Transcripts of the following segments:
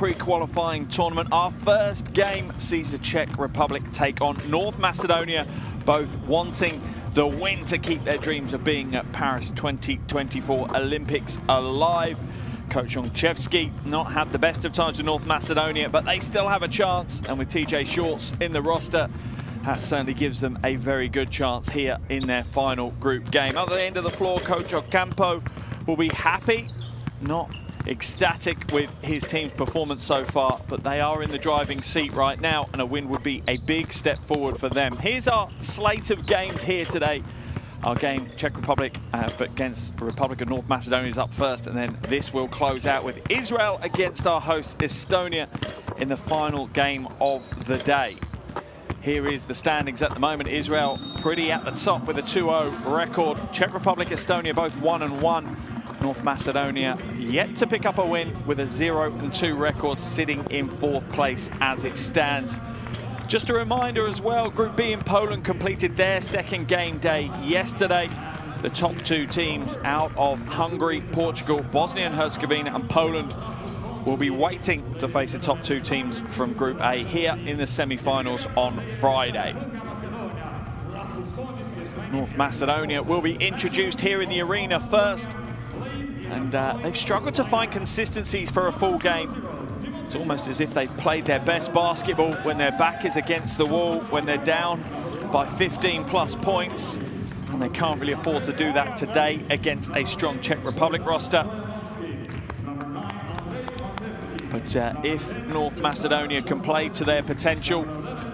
pre-qualifying tournament. Our first game sees the Czech Republic take on North Macedonia, both wanting the win to keep their dreams of being at Paris 2024 Olympics alive. Coach Jonchevsky not had the best of times with North Macedonia, but they still have a chance, and with TJ Shorts in the roster, that certainly gives them a very good chance here in their final group game. At the end of the floor, Coach Ocampo will be happy, not ecstatic with his team's performance so far, but they are in the driving seat right now, and a win would be a big step forward for them. Here's our slate of games here today. Our game, Czech Republic against the Republic of North Macedonia, is up first, and then this will close out with Israel against our host Estonia in the final game of the day. Here is the standings at the moment. Israel pretty at the top with a 2-0 record. Czech Republic, Estonia both 1-1. North Macedonia yet to pick up a win with a 0-2 record, sitting in 4th place as it stands. Just a reminder as well, Group B in Poland completed their second game day yesterday. The top 2 teams out of Hungary, Portugal, Bosnia and Herzegovina and Poland will be waiting to face the top 2 teams from Group A here in the semi-finals on Friday. North Macedonia will be introduced here in the arena first, and they've struggled to find consistencies for a full game. It's almost as if they've played their best basketball when their back is against the wall, when they're down by 15+ points, and they can't really afford to do that today against a strong Czech Republic roster. But if North Macedonia can play to their potential,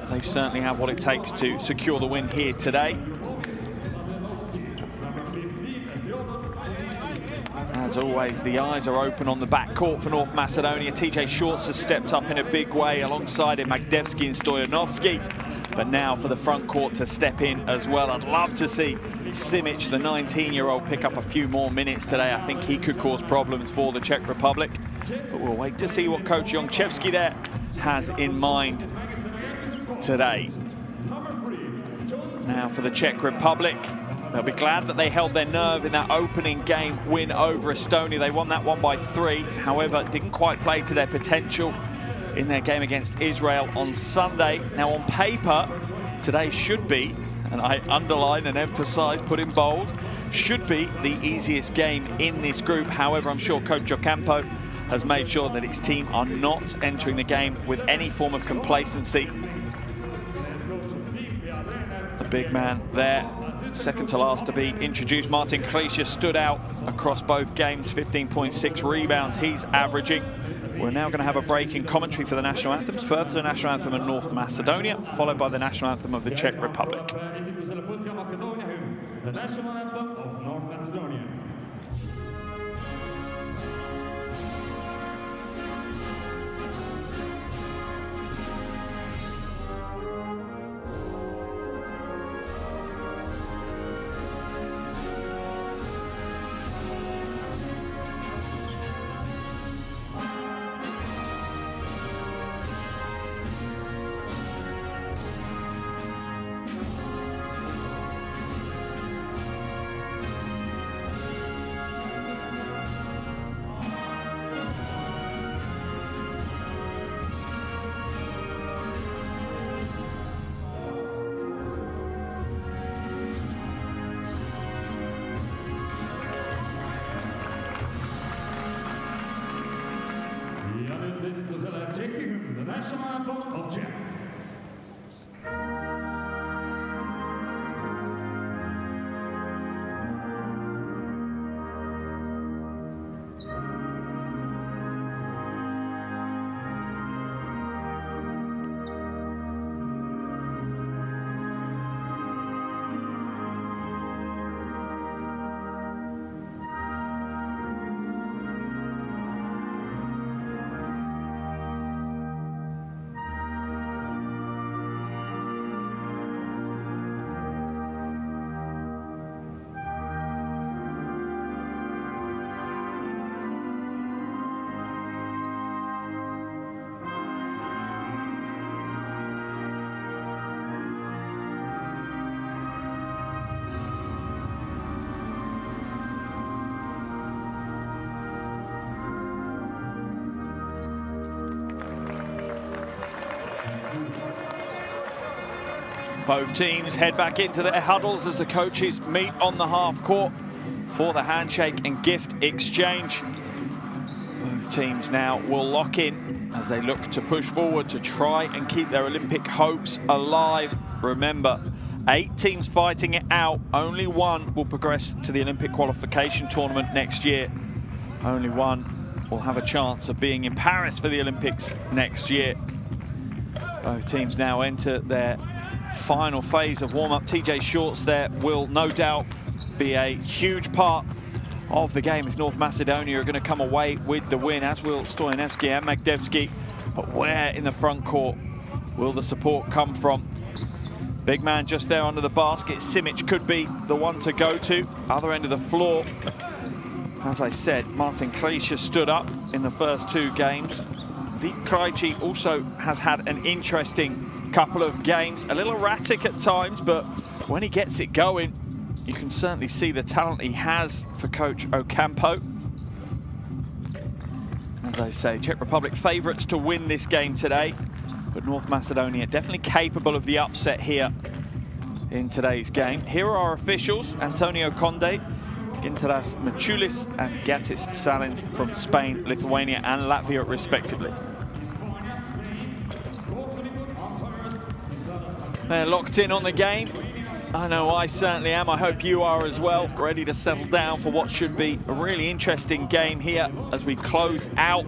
they certainly have what it takes to secure the win here today. As always, the eyes are open on the backcourt for North Macedonia. TJ Shorts has stepped up in a big way alongside Magdevsky and Stoyanovsky. But now for the front court to step in as well. I'd love to see Simic, the 19-year-old, pick up a few more minutes today. I think he could cause problems for the Czech Republic. But we'll wait to see what Coach Jonchevsky there has in mind today. Now for the Czech Republic. They'll be glad that they held their nerve in that opening game win over Estonia. They won that one by 3. However, didn't quite play to their potential in their game against Israel on Sunday. Now on paper, today should be, and I underline and emphasize, put in bold, should be the easiest game in this group. However, I'm sure Coach Ocampo has made sure that his team are not entering the game with any form of complacency. The big man there, second to last to be introduced. Martin Klesha stood out across both games, 15.6 rebounds he's averaging. We're now going to have a break in commentary for the national anthems. Further, the national anthem of North Macedonia, followed by the national anthem of the Czech Republic. The national anthem of North Macedonia. The national anthem of Czech. Both teams head back into their huddles as the coaches meet on the half court for the handshake and gift exchange. Both teams now will lock in as they look to push forward to try and keep their Olympic hopes alive. Remember, 8 teams fighting it out. Only one will progress to the Olympic qualification tournament next year. Only one will have a chance of being in Paris for the Olympics next year. Both teams now enter their final phase of warm-up. TJ Shorts there will no doubt be a huge part of the game if North Macedonia are going to come away with the win, as will Stoyanevski and Magdevski. But where in the front court will the support come from? Big man just there under the basket. Simic could be the one to go to. Other end of the floor, as I said, Martin Klisch has stood up in the first 2 games. Vít Krejci also has had an interesting couple of games. A little erratic at times, but when he gets it going, you can certainly see the talent he has for Coach Ocampo. As I say, Czech Republic favourites to win this game today, but North Macedonia definitely capable of the upset here in today's game. Here are our officials: Antonio Conde, Gintaras Machulis and Gatis Salins from Spain, Lithuania and Latvia respectively. They're locked in on the game. I know I certainly am. I hope you are as well. Ready to settle down for what should be a really interesting game here as we close out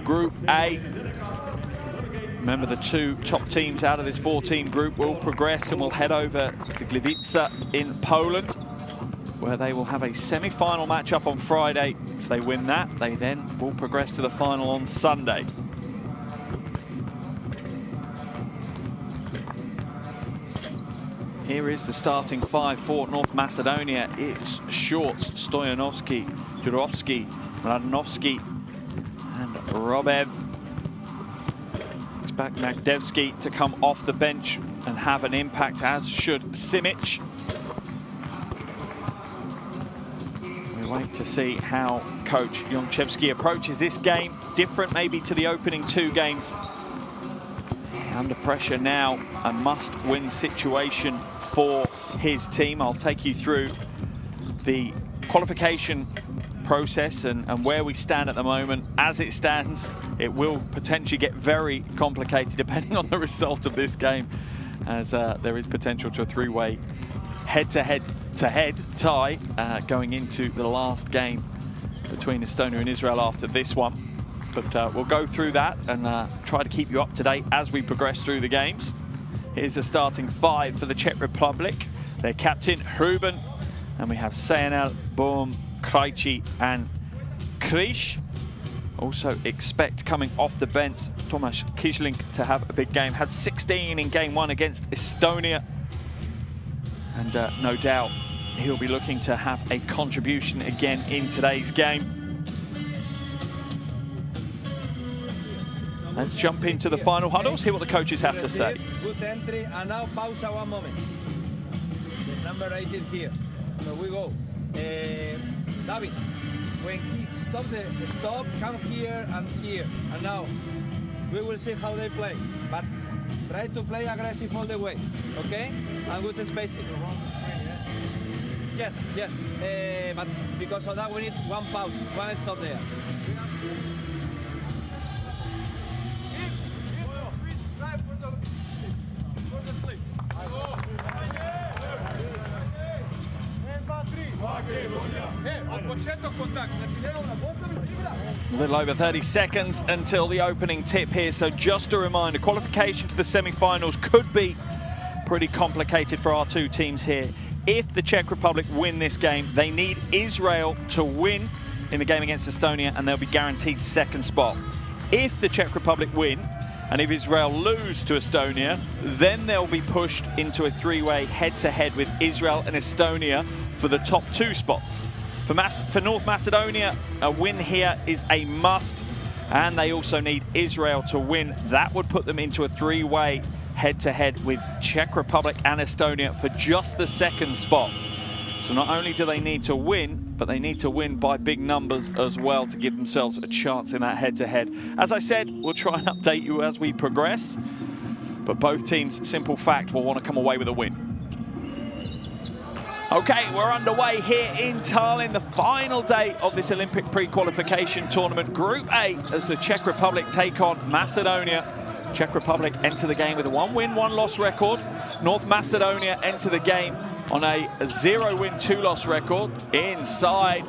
Group A. Remember, the 2 top teams out of this 4-team group will progress and will head over to Gliwice in Poland, where they will have a semi-final matchup on Friday. If they win that, they then will progress to the final on Sunday. Here is the starting 5 for North Macedonia. It's Shorts, Stoyanovski, Jurovski, Mladenovski, and Robev. Expect Magdevski to come off the bench and have an impact, as should Simic. We wait to see how Coach Jonchevski approaches this game. Different maybe to the opening 2 games. Under pressure now, a must-win situation for his team. I'll take you through the qualification process and where we stand at the moment. As it stands, it will potentially get very complicated depending on the result of this game, as there is potential to a 3-way head-to-head tie going into the last game between Estonia and Israel after this one. But we'll go through that and try to keep you up to date as we progress through the games. Here's the starting 5 for the Czech Republic. Their captain, Ruben, and we have Sejanel, Bohm, Krejci and Klisch. Also expect coming off the bench Tomáš Kišlink to have a big game. Had 16 in game 1 against Estonia. And no doubt he'll be looking to have a contribution again in today's game. Let's jump into the final huddles, hear what the coaches have to say. Good entry, and now pause 1 moment. The number 8 is here. So we go. David, when he stop the stop, come here and here. And now we will see how they play. But try to play aggressive all the way, okay? And good spacing. Yes, yes. But because of that, we need 1 pause, 1 stop there. A little over 30 seconds until the opening tip here, so just a reminder, qualification to the semi-finals could be pretty complicated for our 2 teams here. If the Czech Republic win this game, they need Israel to win in the game against Estonia and they'll be guaranteed 2nd spot. If the Czech Republic win, and if Israel lose to Estonia, then they'll be pushed into a 3-way head-to-head with Israel and Estonia for the top 2 spots. For North Macedonia, a win here is a must, and they also need Israel to win. That would put them into a 3-way head-to-head with Czech Republic and Estonia for just the 2nd spot. So not only do they need to win, but they need to win by big numbers as well to give themselves a chance in that head-to-head. As I said, we'll try and update you as we progress. but both teams, simple fact, will want to come away with a win. Okay, we're underway here in Tallinn, the final day of this Olympic pre-qualification tournament. Group A, as the Czech Republic take on Macedonia. Czech Republic enter the game with a 1-win, 1-loss record. North Macedonia enter the game on a 0-win, 2-loss record. Inside,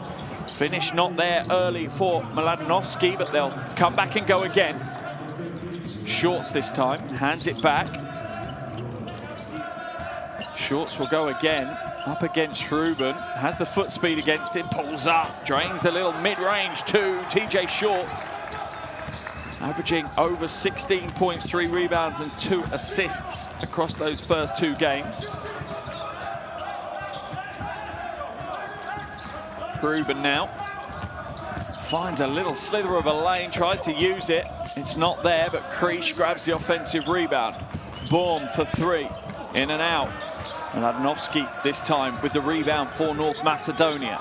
finish not there early for Mladenovski, but they'll come back and go again. Shorts this time, hands it back. Shorts will go again. Up against Ruben, has the foot speed against him, pulls up, drains the little mid-range to TJ Shorts. Averaging over 16 points, 3 rebounds and 2 assists across those first 2 games. Ruben now finds a little slither of a lane, tries to use it. It's not there, but Krish grabs the offensive rebound. Boom for 3, in and out. Mladenovski this time with the rebound for North Macedonia.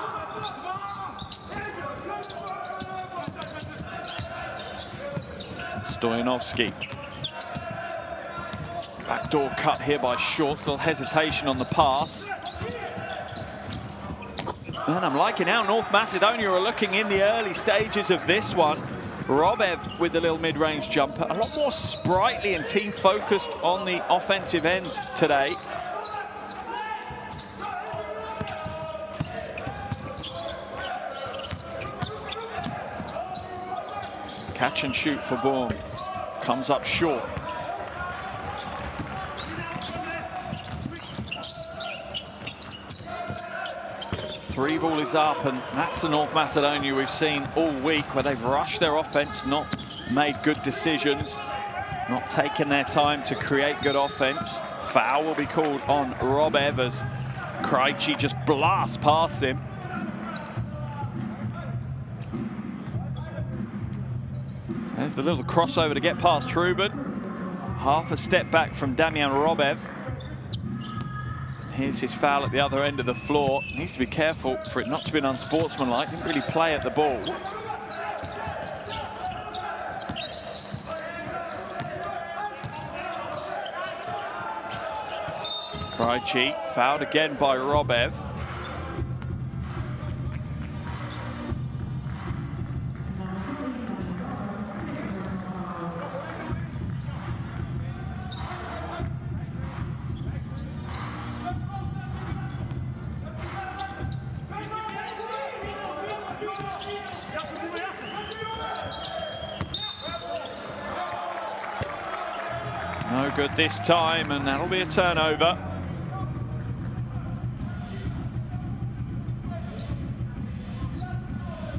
Stoyanovski. Backdoor cut here by Shorts, little hesitation on the pass. And I'm liking how North Macedonia are looking in the early stages of this one. Robev with the little mid-range jumper. A lot more sprightly and team-focused on the offensive end today. Catch and shoot for Bourne. Comes up short. Three ball is up, and that's the North Macedonia we've seen all week, where they've rushed their offense, not made good decisions, not taken their time to create good offense. Foul will be called on Robev as Krejci just blasts past him. There's the little crossover to get past Ruben. Half a step back from Damian Robev. Here's his foul at the other end of the floor. Needs to be careful for it not to be an unsportsmanlike. Didn't really play at the ball. Krejci fouled again by Robev. No good this time, and that'll be a turnover.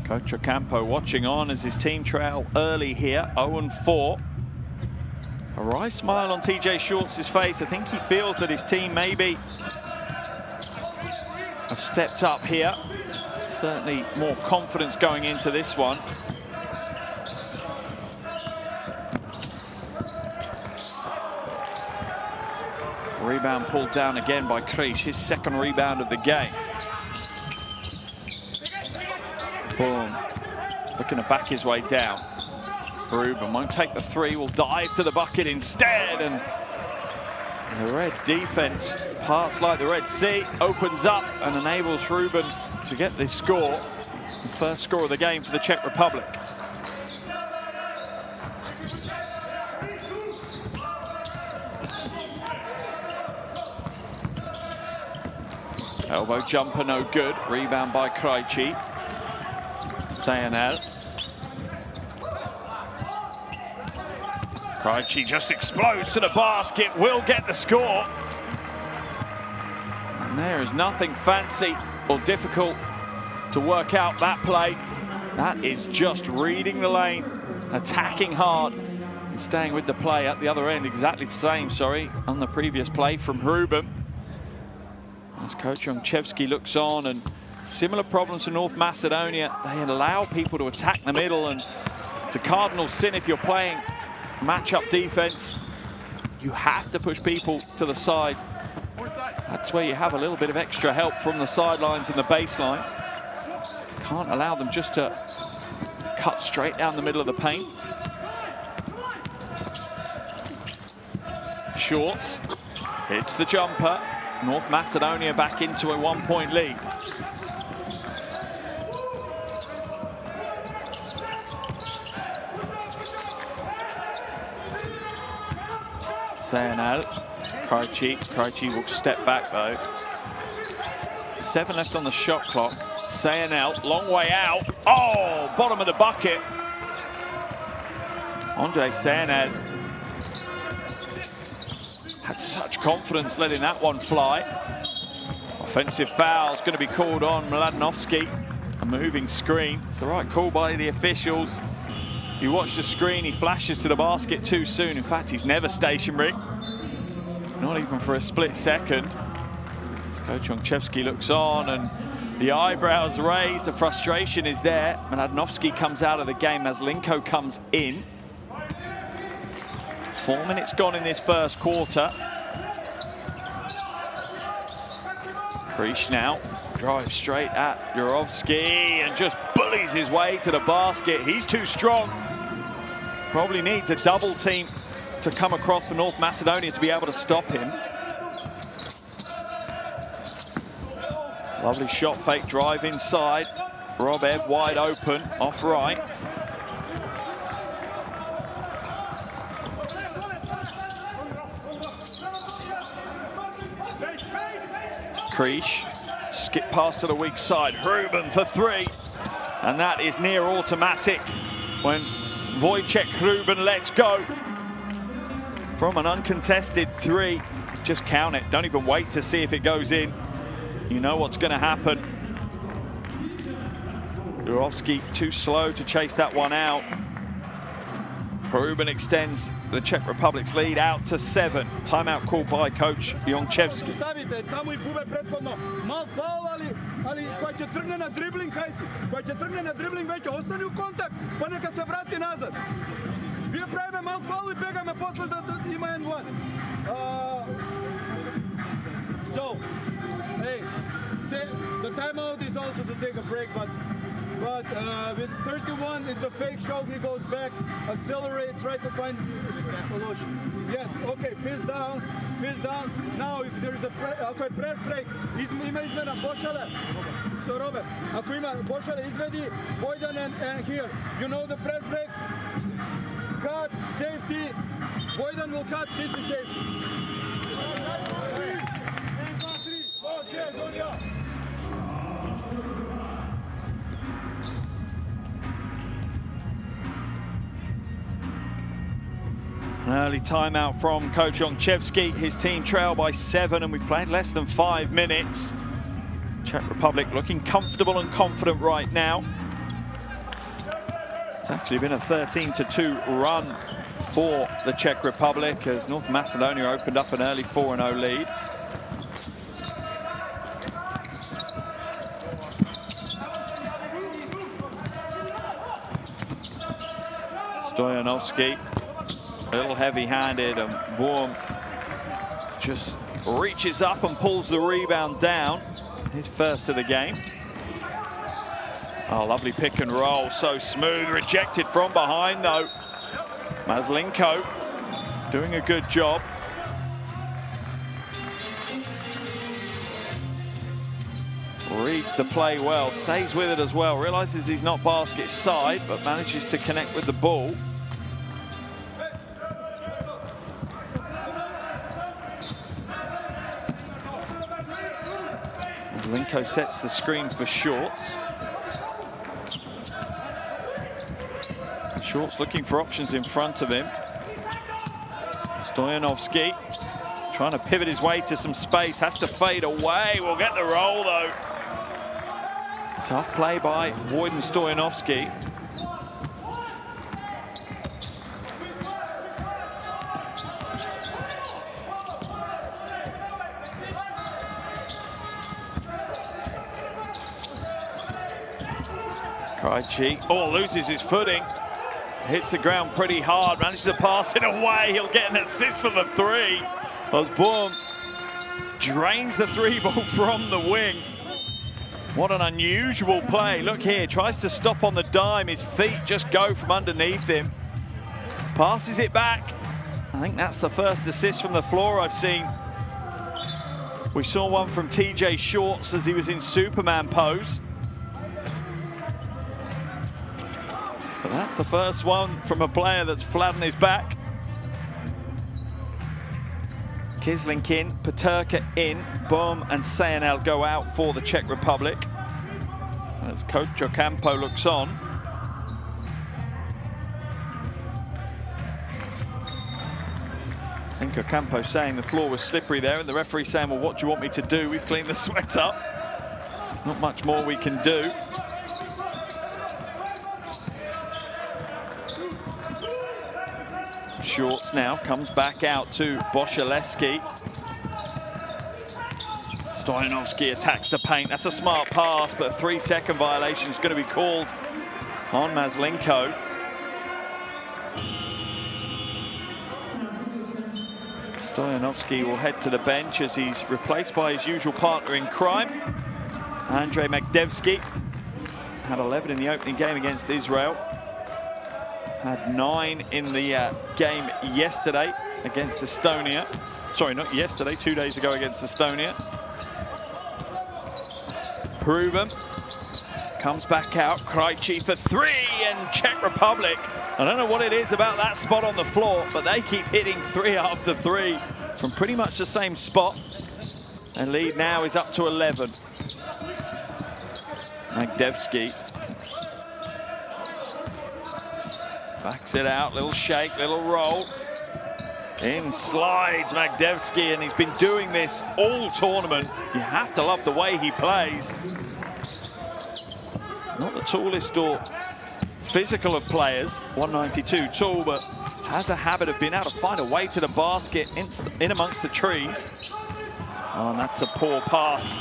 Coach Ocampo watching on as his team trail early here, 0-4. A wry smile on TJ Shorts' face. I think he feels that his team maybe have stepped up here. Certainly more confidence going into this one. Rebound pulled down again by Krish, his second rebound of the game. Boom. Looking to back his way down. Ruben won't take the 3, will dive to the bucket instead, and the red defense, parts like the Red Sea, opens up and enables Ruben to get this score. The first score of the game for the Czech Republic. Elbow jumper, no good. Rebound by Krejci. Sayanel. Krejci just explodes to the basket, will get the score. And there is nothing fancy or difficult to work out that play. That is just reading the lane, attacking hard, and staying with the play at the other end. Exactly the same, sorry, on the previous play from Ruben. As Coach Yongchevsky looks on, and similar problems to North Macedonia. They allow people to attack the middle, and to cardinal sin if you're playing matchup defense. You have to push people to the side. That's where you have a little bit of extra help from the sidelines and the baseline. Can't allow them just to cut straight down the middle of the paint. shorts. Hits the jumper. North Macedonia back into a 1-point lead. Sayanel, Krejci will step back though. 7 left on the shot clock. Sayanel, long way out. Oh, bottom of the bucket. Andre Sayanel had such confidence letting that one fly. Offensive foul is going to be called on Mladenovski. A moving screen. It's the right call by the officials. You watch the screen, he flashes to the basket too soon. In fact, he's never stationary. Not even for a split second. Coach Ongchevsky looks on and the eyebrows raised. The frustration is there. Mladenovski comes out of the game. Maslenko comes in. 4 minutes gone in this first quarter. Krish now drives straight at Jurovski and just bullies his way to the basket. He's too strong. Probably needs a double team to come across for North Macedonia to be able to stop him. Lovely shot fake drive inside. Robev wide open, off right. Krish, skip pass to the weak side. Ruben for 3. And that is near automatic when Wojciech Ruben lets go. From an uncontested 3, just count it. Don't even wait to see if it goes in. You know what's going to happen. Jurovski too slow to chase that one out. Ruben extends the Czech Republic's lead out to 7. Timeout called by Coach Ongchevsky. So, hey, the timeout is also to take a break, but with 31, it's a fake shot. He goes back, accelerate, try to find a solution. Yes, okay, fist down. Now, if there is a press break, ima izmena Bošale. So, Robert, ako ima Bošale, izvedi Vojdan and here. You know the press break? Cut, safety. Vojdan will cut, this is safety. An early timeout from Coach Ongchevsky. His team trail by 7 and we've played less than 5 minutes. Czech Republic looking comfortable and confident right now. It's actually been a 13-2 run for the Czech Republic as North Macedonia opened up an early 4-0 lead. Stoyanovski, a little heavy-handed, and Worm just reaches up and pulls the rebound down. His first of the game. Oh, lovely pick and roll, so smooth, rejected from behind though. Maslenko doing a good job. Reads the play well, stays with it as well, realizes he's not basket side, but manages to connect with the ball. Linko sets the screens for Shorts. Shorts looking for options in front of him. Stoyanovski trying to pivot his way to some space, has to fade away. We'll get the roll though. Tough play by Wojdan Stoyanovski. Krejci, oh, loses his footing. Hits the ground pretty hard, manages to pass it away. He'll get an assist for the 3. As Boom drains the 3 ball from the wing. What an unusual play. Look here, tries to stop on the dime. His feet just go from underneath him. Passes it back. I think that's the first assist from the floor I've seen. We saw one from TJ Shorts as he was in Superman pose. But that's the first one from a player that's flat on his back. Kislink in, Peterka in, Bohm and CZE go out for the Czech Republic. As Coach Ocampo looks on. I think Ocampo saying the floor was slippery there, and the referee saying, well, what do you want me to do? We've cleaned the sweat up. There's not much more we can do. Shorts now comes back out to Boszaleski. Stoyanovski attacks the paint. That's a smart pass, but a 3-second violation is going to be called on Maslenko. Stoyanovski will head to the bench as he's replaced by his usual partner in crime, Andrei Magdevsky. Had 11 in the opening game against Israel. Had 9 in the game yesterday against Estonia. Sorry, not yesterday, 2 days ago against Estonia. Ruben comes back out, Krejci for 3, and Czech Republic. I don't know what it is about that spot on the floor, but they keep hitting 3 after 3 from pretty much the same spot. And lead now is up to 11. Magdevsky backs it out, little shake, little roll. In slides Magdevsky, and he's been doing this all tournament. You have to love the way he plays. Not the tallest or physical of players, 192 tall, but has a habit of being able to find a way to the basket in amongst the trees. Oh, and that's a poor pass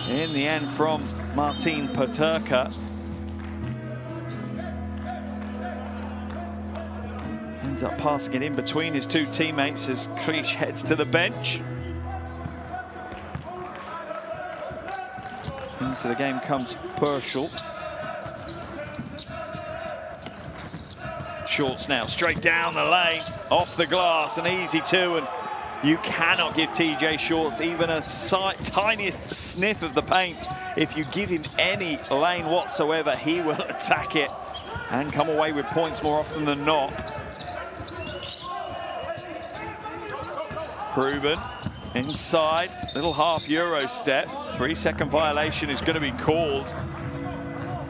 in the end from Martin Peterka. Ends up passing it in between his 2 teammates as Krish heads to the bench. Into the game comes Pershel. Shorts now, straight down the lane, off the glass, an easy 2, and you cannot give TJ Shorts even a tiniest sniff of the paint. If you give him any lane whatsoever, he will attack it and come away with points more often than not. Ruben inside, little half Euro step. 3-second violation is going to be called.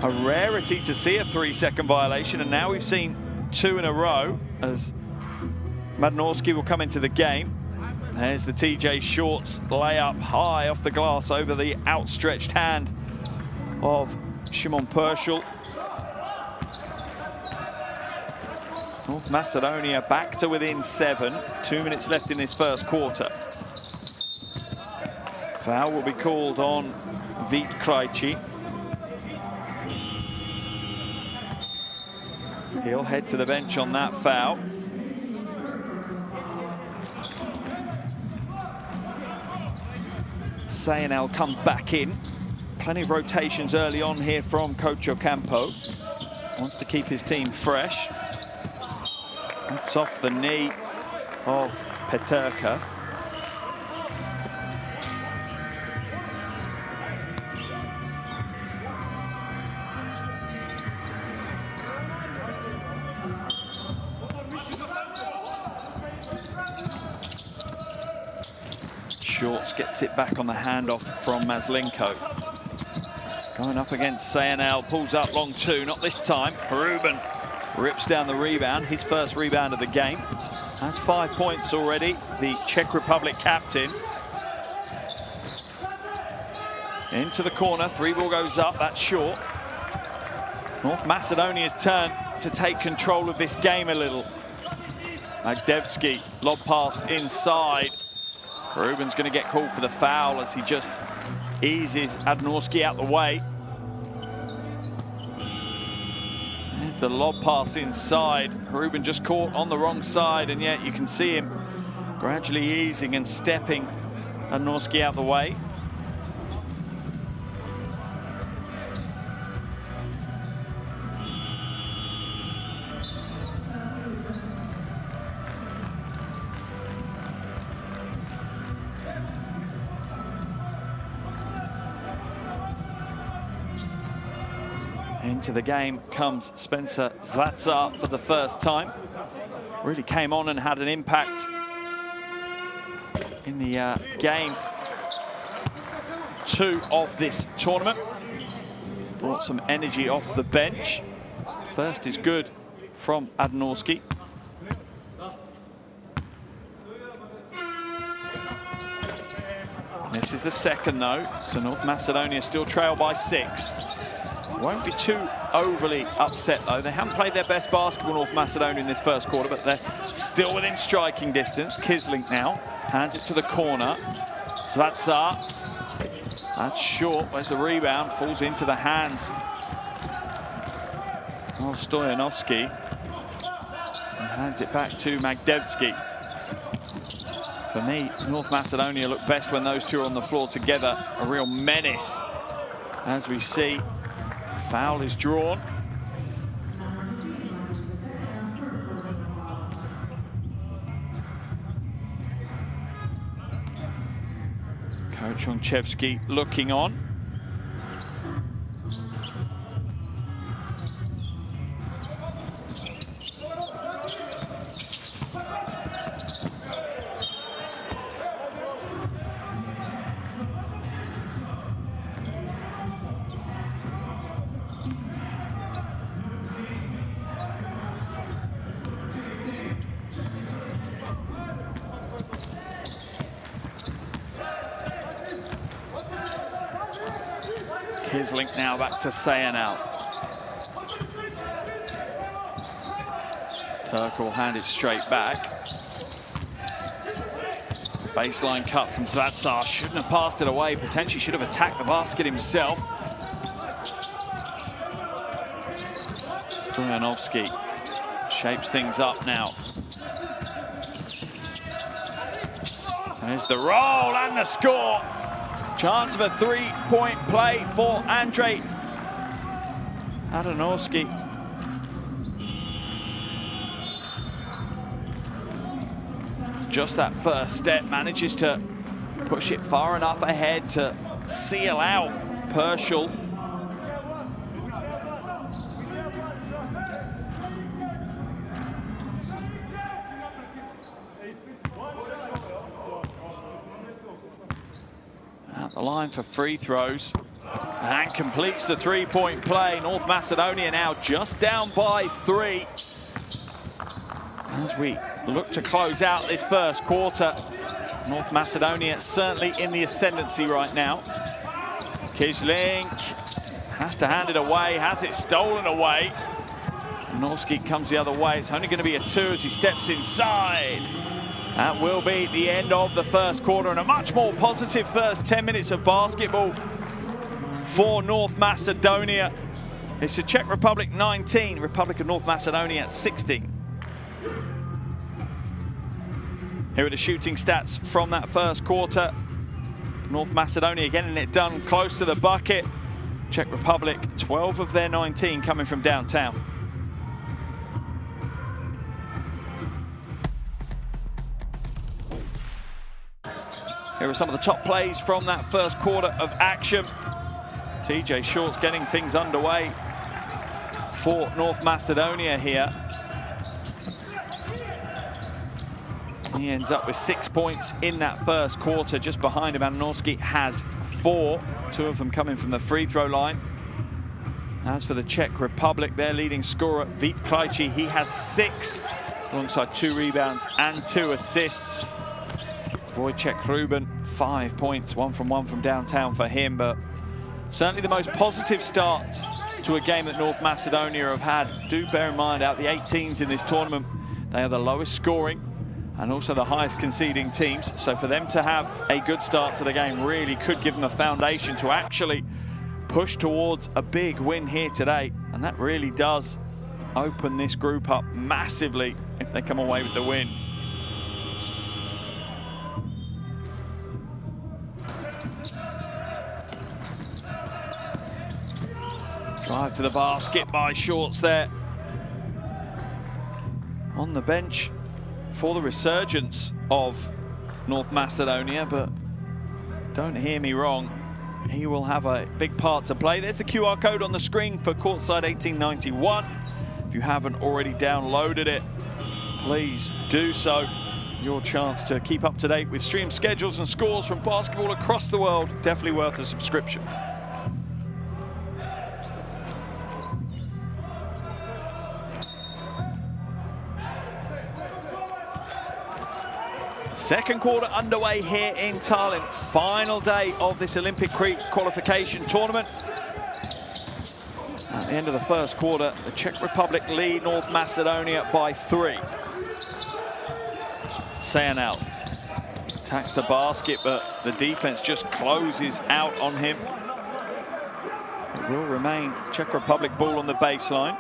A rarity to see a 3-second violation, and now we've seen 2 in a row as Madnorski will come into the game. There's the TJ Shorts layup high off the glass over the outstretched hand of Szymon Pershel. North Macedonia back to within 7. 2 minutes left in this first quarter. Foul will be called on Vít Krejci. He'll head to the bench on that foul. CZE comes back in. Plenty of rotations early on here from Coach Ocampo. Wants to keep his team fresh. That's off the knee of Peterka. Shorts gets it back on the handoff from Maslenko. Going up against CZE, pulls up long 2, not this time. Ruben rips down the rebound, his first rebound of the game. That's 5 points already, the Czech Republic captain. Into the corner, 3-ball goes up, that's short. North Macedonia's turn to take control of this game a little. Magdevsky, lob pass inside. Ruben's going to get called for the foul as he just eases Adnorski out the way. There's the lob pass inside. Ruben just caught on the wrong side, and yet you can see him gradually easing and stepping Adnorski out the way. Into the game comes Spencer Zvatar for the first time. Really came on and had an impact in the game 2 of this tournament. Brought some energy off the bench. First is good from Adanorski. This is the second though, so North Macedonia still trail by 6. Won't be too overly upset though. They haven't played their best basketball, North Macedonia, in this first quarter, but they're still within striking distance. Kislink now hands it to the corner. Zvatar, that's short. Where's the rebound? Falls into the hands of Stoyanovski. And hands it back to Magdevski. For me, North Macedonia look best when those two are on the floor together. A real menace, as we see. Foul is drawn. Coach Onchevsky looking on. Kislink now back to Sayanal. Turk will hand it straight back. Baseline cut from Zvatar. Shouldn't have passed it away. Potentially should have attacked the basket himself. Stoyanovski shapes things up now. There's the roll and the score. Chance of a 3-point play for Andrei Adanorski. Just that first step, manages to push it far enough ahead to seal out Pershall. The line for free throws and completes the 3-point play. North Macedonia now just down by 3 as we look to close out this first quarter. North Macedonia certainly in the ascendancy right now. Kislink has to hand it away, has it stolen away. Norski comes the other way. It's only going to be a 2 as he steps inside. That will be the end of the first quarter and a much more positive first 10 minutes of basketball for North Macedonia. It's the Czech Republic 19, Republic of North Macedonia 16. Here are the shooting stats from that first quarter. North Macedonia getting it done close to the bucket. Czech Republic, 12 of their 19 coming from downtown. Here are some of the top plays from that first quarter of action. TJ Short's getting things underway for North Macedonia here. He ends up with 6 points in that first quarter. Just behind him, Adanorski has 4, 2 of them coming from the free throw line. As for the Czech Republic, their leading scorer, Vít Krejčí, he has 6, alongside 2 rebounds and 2 assists. Wojciech Ruben, 5 points, 1 from downtown for him, but certainly the most positive start to a game that North Macedonia have had. Do bear in mind, out the 8 teams in this tournament, they are the lowest scoring and also the highest conceding teams. So for them to have a good start to the game really could give them a foundation to actually push towards a big win here today. And that really does open this group up massively if they come away with the win. Drive to the basket by Shorts there. On the bench for the resurgence of North Macedonia, but don't hear me wrong, he will have a big part to play. There's the QR code on the screen for Courtside 1891. If you haven't already downloaded it, please do so. Your chance to keep up to date with stream schedules and scores from basketball across the world. Definitely worth a subscription. Second quarter underway here in Tallinn. Final day of this Olympic qualification tournament. At the end of the first quarter, the Czech Republic lead North Macedonia by 3. Sayanel attacks the basket, but the defense just closes out on him. It will remain Czech Republic ball on the baseline.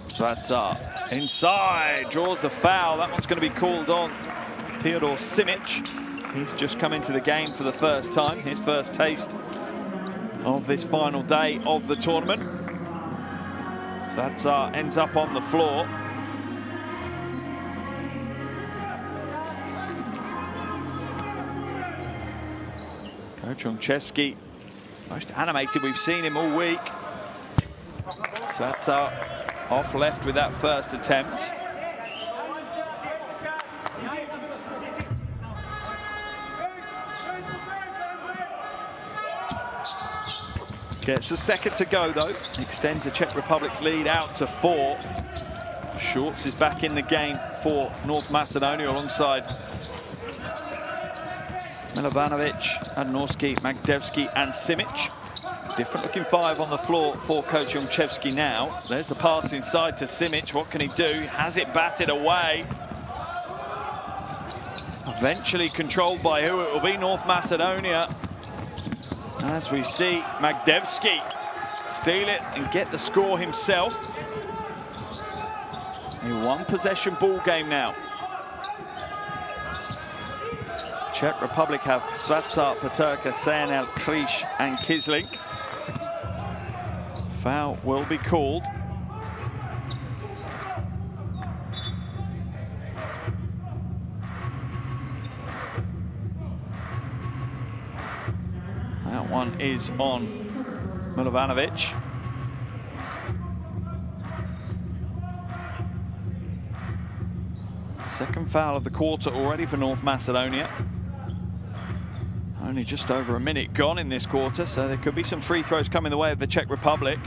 Zvata inside, draws a foul. That one's going to be called on Theodor Simic. He's just come into the game for the first time, his first taste of this final day of the tournament. Zvata ends up on the floor. Coach Olszewski, most animated we've seen him all week. Zvata off left with that first attempt. Gets a second to go though. Extends the Czech Republic's lead out to 4. Shorts is back in the game for North Macedonia alongside Milovanovic, Adnorski, Magdevski and Simic. Different looking 5 on the floor for Coach Olszewski now. There's the pass inside to Simic. What can he do? Has it batted away. Eventually controlled by who it will be, North Macedonia. As we see Magdevski steal it and get the score himself. A one-possession ball game now. Czech Republic have Zvata, Paterka, Sayanel, Krish and Kislink. Foul will be called. That one is on Milovanovic. Second foul of the quarter already for North Macedonia. Only just over a minute gone in this quarter, so there could be some free throws coming the way of the Czech Republic.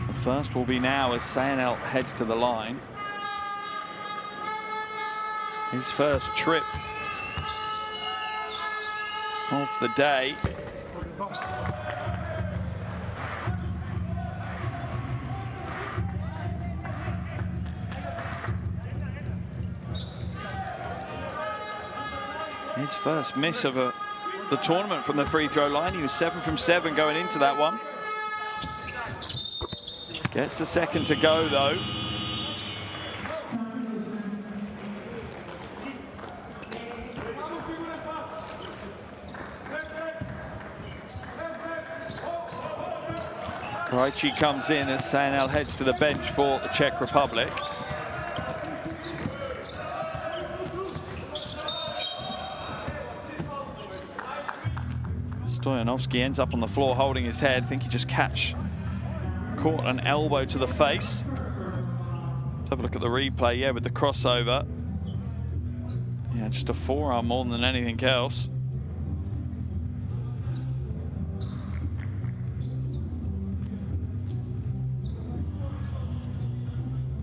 The first will be now as Sayanel heads to the line. His first trip of the day. His first miss of the tournament from the free throw line. He was 7 from 7 going into that one. Gets the second to go though. Krejci comes in as Sayanel heads to the bench for the Czech Republic. Stoyanovski ends up on the floor holding his head. I think he just caught an elbow to the face. Let's have a look at the replay. Yeah, with the crossover. Yeah, just a forearm more than anything else.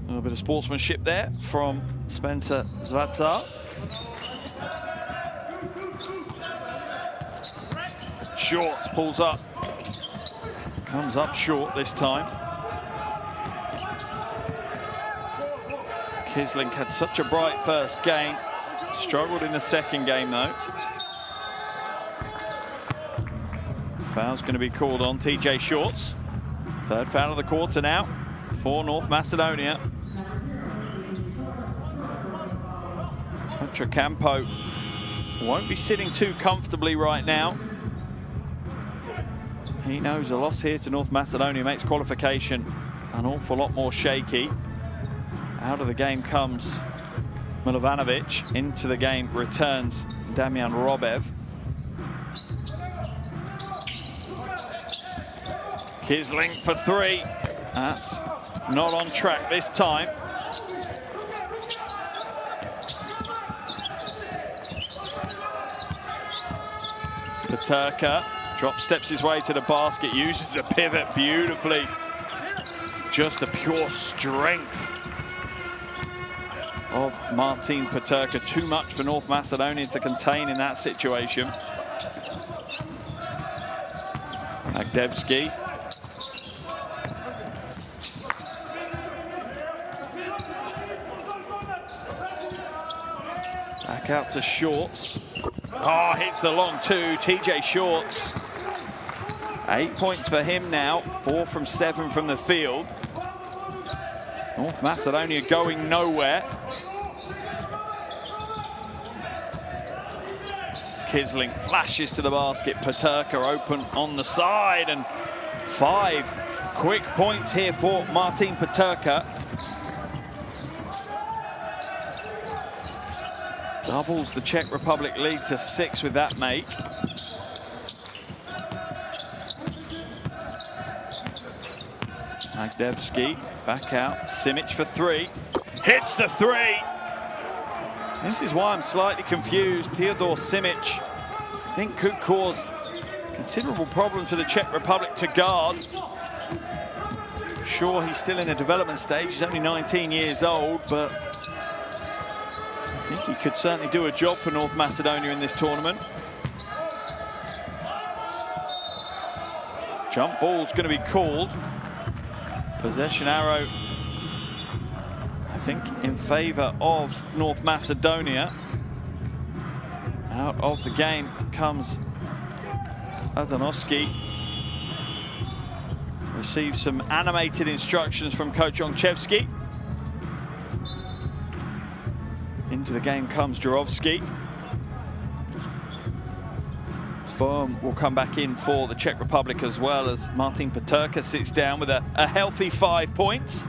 A little bit of sportsmanship there from Spencer Zvata. Shorts, pulls up, comes up short this time. Kislink had such a bright first game, struggled in the second game though. Foul's going to be called on TJ Shorts. Third foul of the quarter now for North Macedonia. Trocampo won't be sitting too comfortably right now. He knows a loss here to North Macedonia makes qualification an awful lot more shaky. Out of the game comes Milovanovic. Into the game returns Damian Robev. Kisling for three. That's not on track this time. Peterka drop steps his way to the basket, uses the pivot beautifully. Just the pure strength of Martin Peterka. Too much for North Macedonia to contain in that situation. Magdevsky. Back out to Shorts. Oh, hits the long two, TJ Shorts. 8 points for him now, 4 from 7 from the field. North Macedonia going nowhere. Kisling flashes to the basket, Peterka open on the side, and 5 quick points here for Martin Peterka. Doubles the Czech Republic lead to 6 with that make. Magdevsky back out, Simic for 3. Hits the 3! This is why I'm slightly confused. Theodor Simic, I think, could cause considerable problems for the Czech Republic to guard. Sure, he's still in a development stage. He's only 19 years old, but I think he could certainly do a job for North Macedonia in this tournament. Jump ball's going to be called. Possession arrow, I think, in favor of North Macedonia. Out of the game comes Adanovsky. Receives some animated instructions from Coach Ongchevsky. Into the game comes Jurovsky. Boom will come back in for the Czech Republic as well, as Martin Peterka sits down with a healthy 5 points.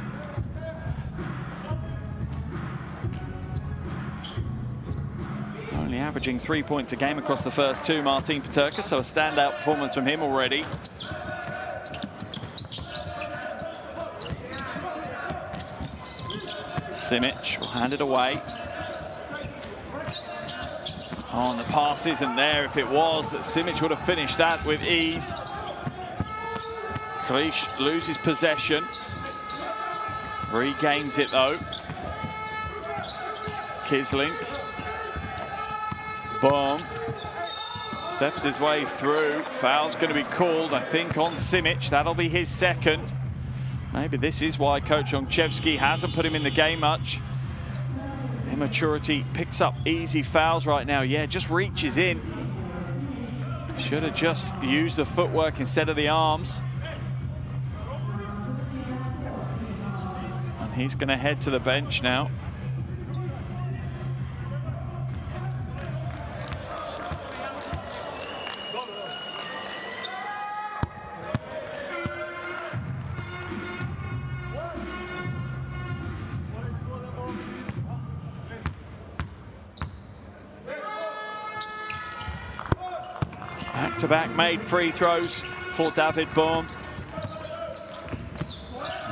Only averaging 3 points a game across the first 2, Martin Peterka, so a standout performance from him already. Simic will hand it away. Oh, and the pass isn't there. If it was, that Simic would have finished that with ease. Klisch loses possession. Regains it though. Kisling. Boom. Steps his way through. Foul's going to be called, I think, on Simic. That'll be his second. Maybe this is why Coach Ongchevsky hasn't put him in the game much. Immaturity, picks up easy fouls right now. Yeah, just reaches in. Should have just used the footwork instead of the arms. And he's going to head to the bench now. Back-to-back made free throws for David Bohm.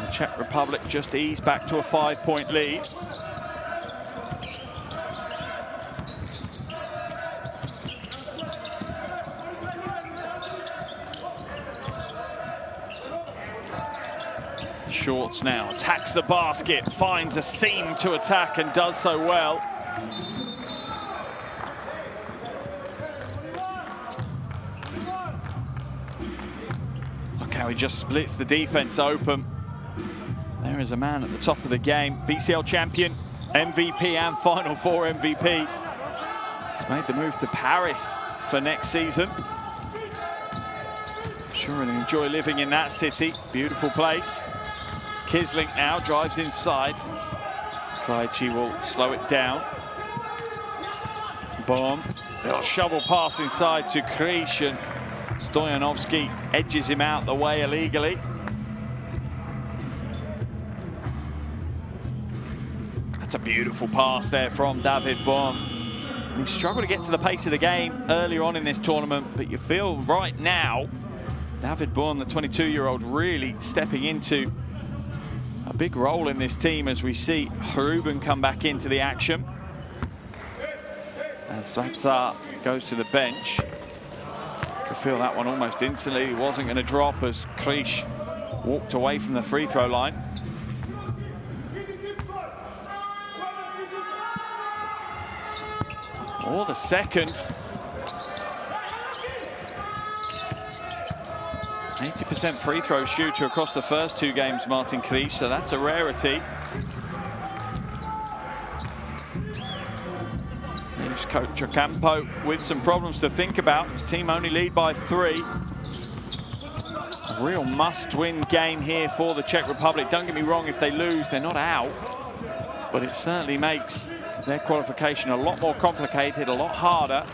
The Czech Republic just eased back to a 5-point lead. Shorts now, attacks the basket, finds a seam to attack and does so well. He just splits the defense open. There is a man at the top of the game, BCL champion, MVP and Final Four MVP. He's made the move to Paris for next season. Sure, and enjoy living in that city. Beautiful place. Kisling now drives inside. Krejci will slow it down. Boom. Little shovel pass inside to Krish, and Stoyanovsky edges him out the way illegally. a beautiful pass there from David Baum. He struggled to get to the pace of the game earlier on in this tournament, but you feel right now, David Baum, the 22-year-old, really stepping into a big role in this team as we see Ruben come back into the action. As Svata goes to the bench. Could feel that one almost instantly. He wasn't going to drop as Krish walked away from the free throw line. Or the second. 80% free throw shooter across the first two games, Martin Krish, so that's a rarity. Here's Coach Ocampo with some problems to think about. His team only lead by 3. A real must-win game here for the Czech Republic. Don't get me wrong, if they lose, they're not out, but it certainly makes their qualification a lot more complicated, a lot harder,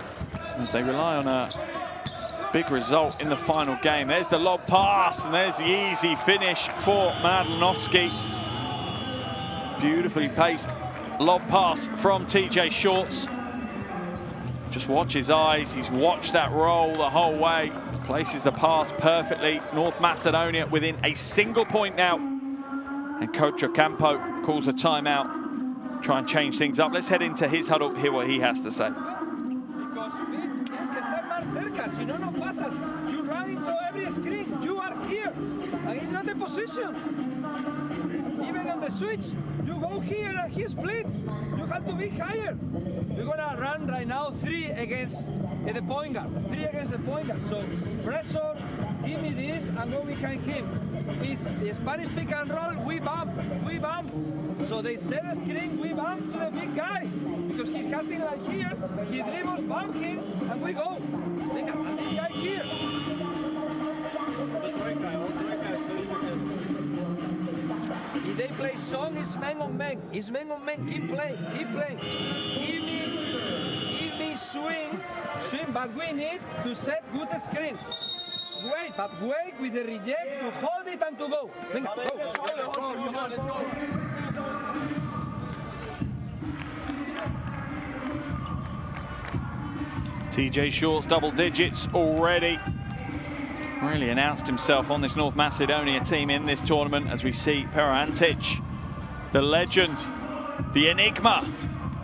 as they rely on a big result in the final game. There's the lob pass, and there's the easy finish for Mladenovski. Beautifully paced lob pass from TJ Shorts. Just watch his eyes. He's watched that roll the whole way. Places the pass perfectly. North Macedonia within a single point now. And Coach Ocampo calls a timeout. Try and change things up. Let's head into his huddle, hear what he has to say. Si no, no pasas. You run into every screen. You are here, and it's not the position. Even on the switch, you go here and he splits. You have to be higher. We're gonna run right now 3 against the point guard. 3 against the point guard. So pressure, give me this, and go behind him. It's Spanish pick and roll. We bump, we bump. So they set a screen. We bump to the big guy because he's cutting like here. He dribbles, bump him, and we go. And this guy here. If they play song, it's man on man. It's man on man. Keep playing, keep playing. Give me swing, but we need to set good screens. Wait, but wait with the reject to hold it and to go. Venga, go. Let's go. TJ Shorts double digits already. Really announced himself on this North Macedonia team in this tournament as we see Pero Antic, the legend, the enigma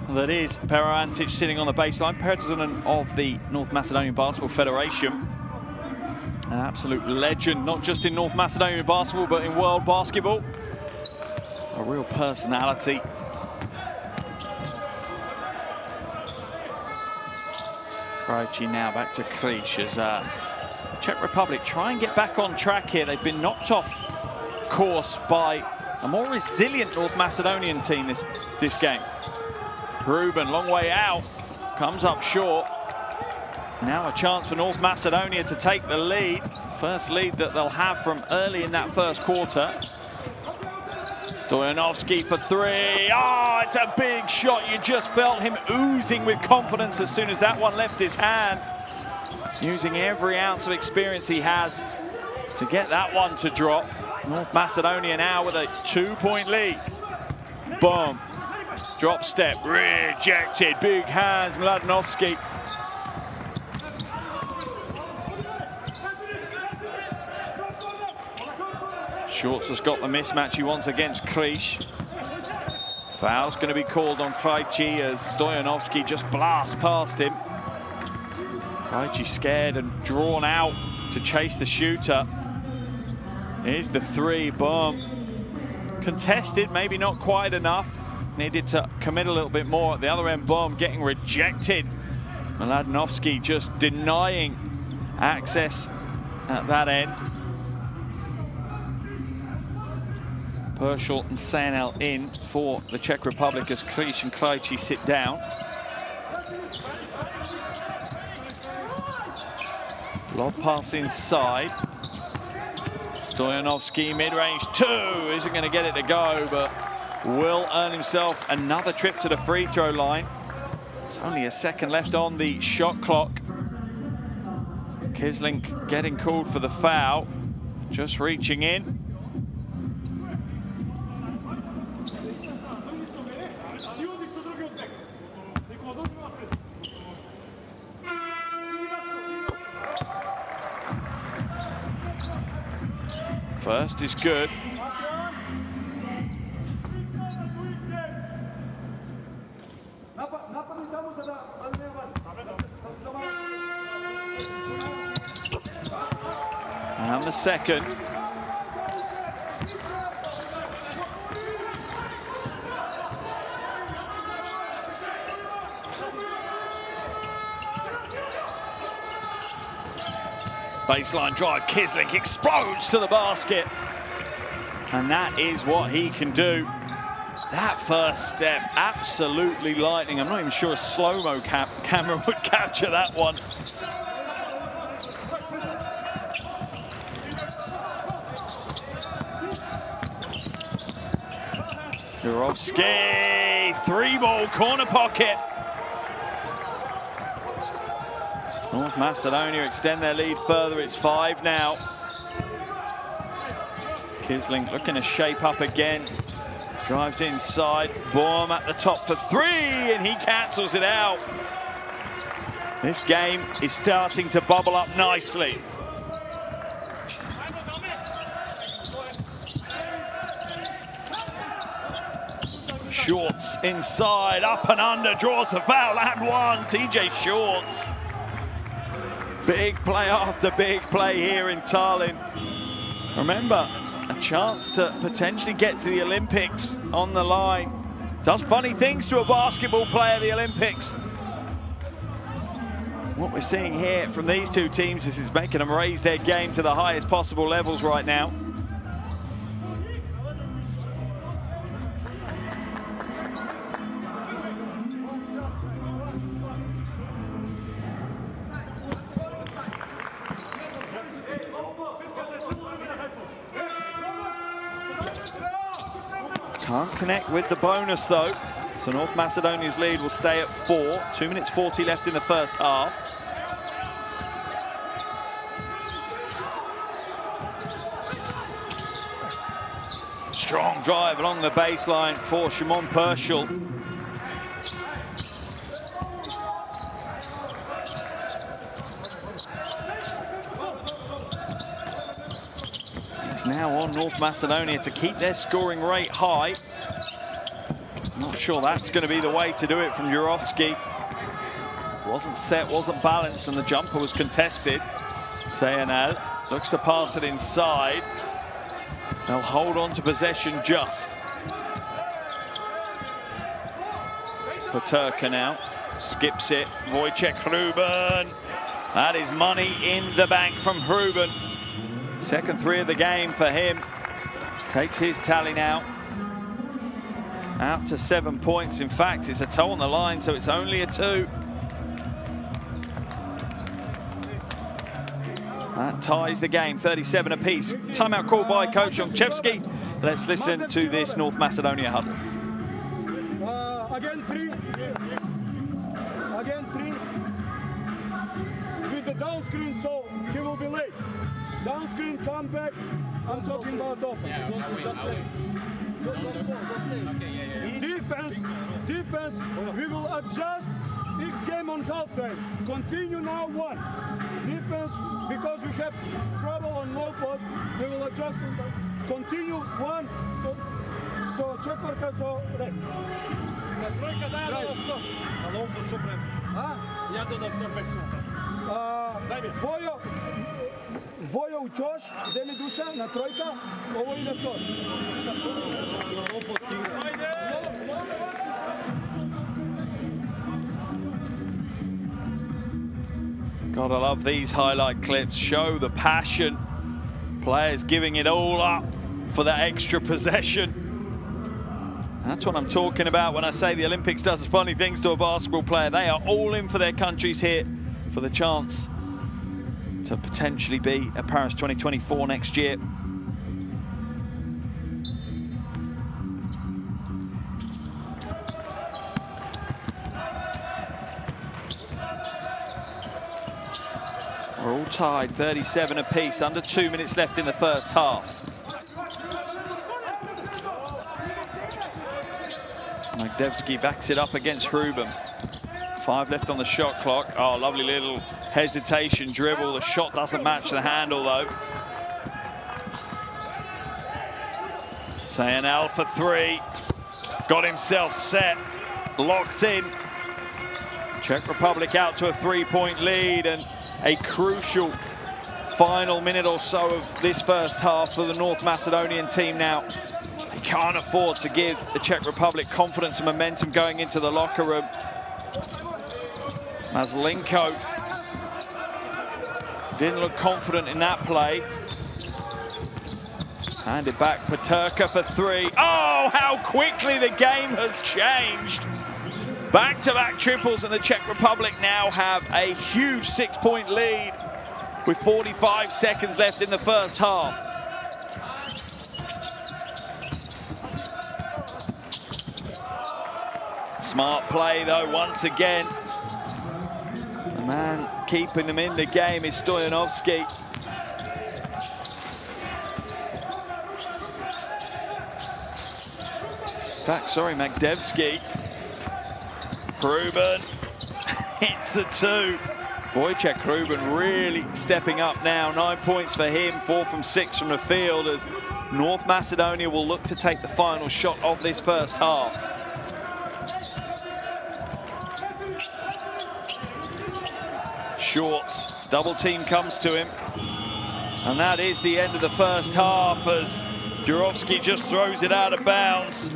that is Pero Antic sitting on the baseline, president of the North Macedonian Basketball Federation. An absolute legend, not just in North Macedonian basketball, but in world basketball. A real personality. Krejci now back to Krish as the Czech Republic try and get back on track here. They've been knocked off course by a more resilient North Macedonian team this game. Ruben, long way out, comes up short. Now a chance for North Macedonia to take the lead. First lead that they'll have from early in that first quarter. Stoyanovski for 3. Oh, it's a big shot. You just felt him oozing with confidence as soon as that one left his hand. Using every ounce of experience he has to get that one to drop. North Macedonia now with a 2-point lead. Boom. Drop step, rejected. Big hands, Mladenovski. Shorts has got the mismatch he wants against Krish. Foul's going to be called on Krejci as Stoyanovski just blasts past him. Krejci scared and drawn out to chase the shooter. Here's the 3, boom. Contested, maybe not quite enough. Needed to commit a little bit more at the other end, boom, getting rejected. Mladenovski just denying access at that end. Pershall and Sanel in for the Czech Republic as Krish and Krejci sit down. Lob pass inside. Stoyanovski mid-range 2 isn't going to get it to go, but will earn himself another trip to the free throw line. There's only a second left on the shot clock. Kislink getting called for the foul, just reaching in. First is good. And the second. Baseline drive, Kisling explodes to the basket. And that is what he can do. That first step, absolutely lightning. I'm not even sure a slow-mo camera would capture that one. Jurovski, 3-ball corner pocket. North Macedonia extend their lead further. It's 5 now. Kisling looking to shape up again. Drives inside. Boom at the top for 3, and he cancels it out. This game is starting to bubble up nicely. Shorts inside, up and under, draws the foul and one. TJ Shorts. Big play after big play here in Tallinn. Remember, a chance to potentially get to the Olympics on the line. Does funny things to a basketball player at the Olympics. What we're seeing here from these two teams is it's making them raise their game to the highest possible levels right now. Can't connect with the bonus though. So North Macedonia's lead will stay at 4. 2 minutes 40 left in the first half. Strong drive along the baseline for Shimon Pershel. It's now on North Macedonia to keep their scoring rate high. Not sure that's going to be the way to do it from Jurovski. Wasn't set, wasn't balanced, and the jumper was contested. Sayanal looks to pass it inside. They'll hold on to possession just. Paterka now skips it. Wojciech Ruben. That is money in the bank from Ruben. Second 3 of the game for him. Takes his tally now out to 7 points. In fact, it's a toe on the line, so it's only a 2. That ties the game, 37 apiece. Timeout called by Coach Ongchevsky. Let's listen to this North Macedonia huddle. Again 3. Again 3. With the down screen, so he will be late. Down screen, come back. I'm talking about offense. Defense, we will adjust next game on halftime. Continue now 1. Defense, because we have trouble on low post, we will adjust. Continue 1. So четвърка, so red. На тройка дай на лофто. На лофто що прем. Я додам перфексно. Vojo u Ćoš, zemi duša, na trojka, ovo ide vtor. Gotta love these highlight clips, show the passion. Players giving it all up for that extra possession. That's what I'm talking about when I say the Olympics does funny things to a basketball player. They are all in for their countries here for the chance to potentially be at Paris 2024 next year. We're all tied, 37 apiece, under 2 minutes left in the first half. Magdevsky backs it up against Ruben. 5 left on the shot clock. Oh, lovely little hesitation dribble. The shot doesn't match the handle though. Sayanel for three. Got himself set, locked in. Czech Republic out to a 3-point lead, and a crucial final minute or so of this first half for the North Macedonian team now. They can't afford to give the Czech Republic confidence and momentum going into the locker room. Maslenko didn't look confident in that play. Handed back, Peterka for three. Oh, how quickly the game has changed. Back-to-back triples, and the Czech Republic now have a huge 6-point lead with 45 seconds left in the first half. Smart play, though, once again. The man keeping them in the game is Stoyanovski. Magdevsky. Ruben hits a two. Wojciech Ruben really stepping up now. 9 points for him, 4 from 6 from the field, as North Macedonia will look to take the final shot of this first half. Shorts, double team comes to him. And that is the end of the first half, as Jurovsky just throws it out of bounds.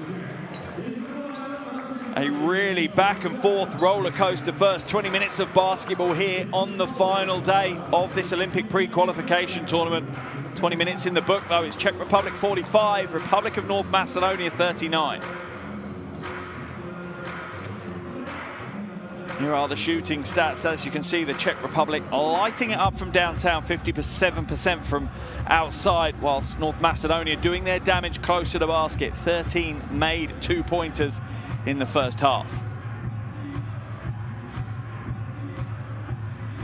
A really back and forth roller coaster first 20 minutes of basketball here on the final day of this Olympic pre-qualification tournament. 20 minutes in the book, though. It's Czech Republic 45, Republic of North Macedonia 39. Here are the shooting stats. As you can see, the Czech Republic lighting it up from downtown, 57% from outside, whilst North Macedonia doing their damage close to the basket. 13 made 2-pointers in the first half.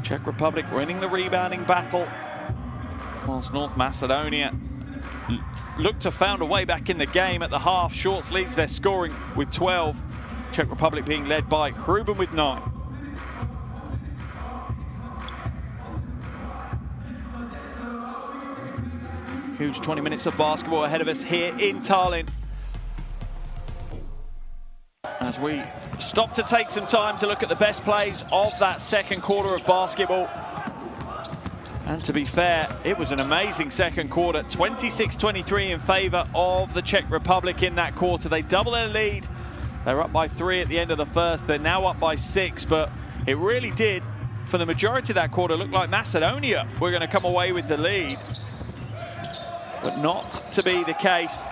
Czech Republic winning the rebounding battle, whilst North Macedonia looked to found a way back in the game at the half. Shorts leads their scoring with 12. Czech Republic being led by Ruben with 9. Huge 20 minutes of basketball ahead of us here in Tallinn, as we stop to take some time to look at the best plays of that second quarter of basketball. And to be fair, it was an amazing second quarter. 26-23 in favor of the Czech Republic in that quarter. They double their lead. They're up by 3 at the end of the first. They're now up by 6, but it really did, for the majority of that quarter, look like Macedonia were going to come away with the lead. But not to be the case,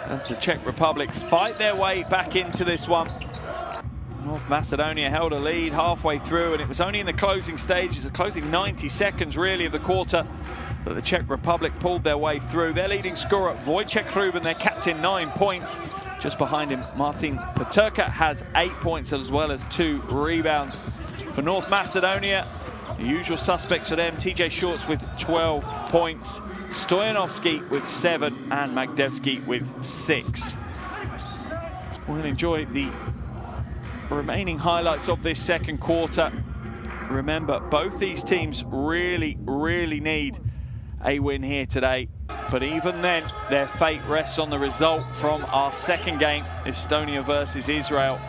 as the Czech Republic fight their way back into this one. North Macedonia held a lead halfway through, and it was only in the closing stages, the closing 90 seconds really of the quarter, that the Czech Republic pulled their way through. Their leading scorer, Wojciech Ruben, their captain, 9 points. Just behind him, Martin Peterka has 8 points, as well as 2 rebounds. For North Macedonia, the usual suspects for them, TJ Shorts with 12 points, Stoyanovski with 7, and Magdevsky with 6. We'll enjoy the remaining highlights of this second quarter. Remember, both these teams really, really need a win here today. But even then, their fate rests on the result from our second game, Estonia versus Israel.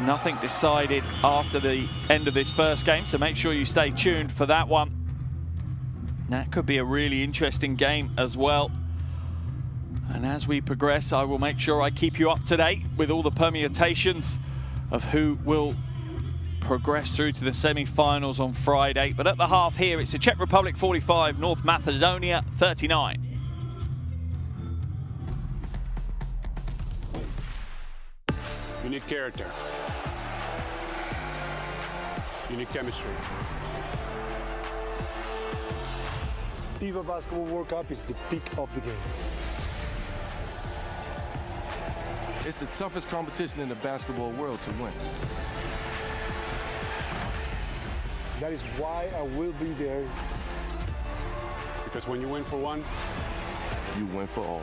Nothing decided after the end of this first game, so make sure you stay tuned for that one. That could be a really interesting game as well. And as we progress, I will make sure I keep you up to date with all the permutations of who will progress through to the semi-finals on Friday. But at the half here, it's the Czech Republic 45, North Macedonia 39. You need character. You need chemistry. FIBA Basketball World Cup is the peak of the game. It's the toughest competition in the basketball world to win. That is why I will be there. Because when you win for one, You win for all.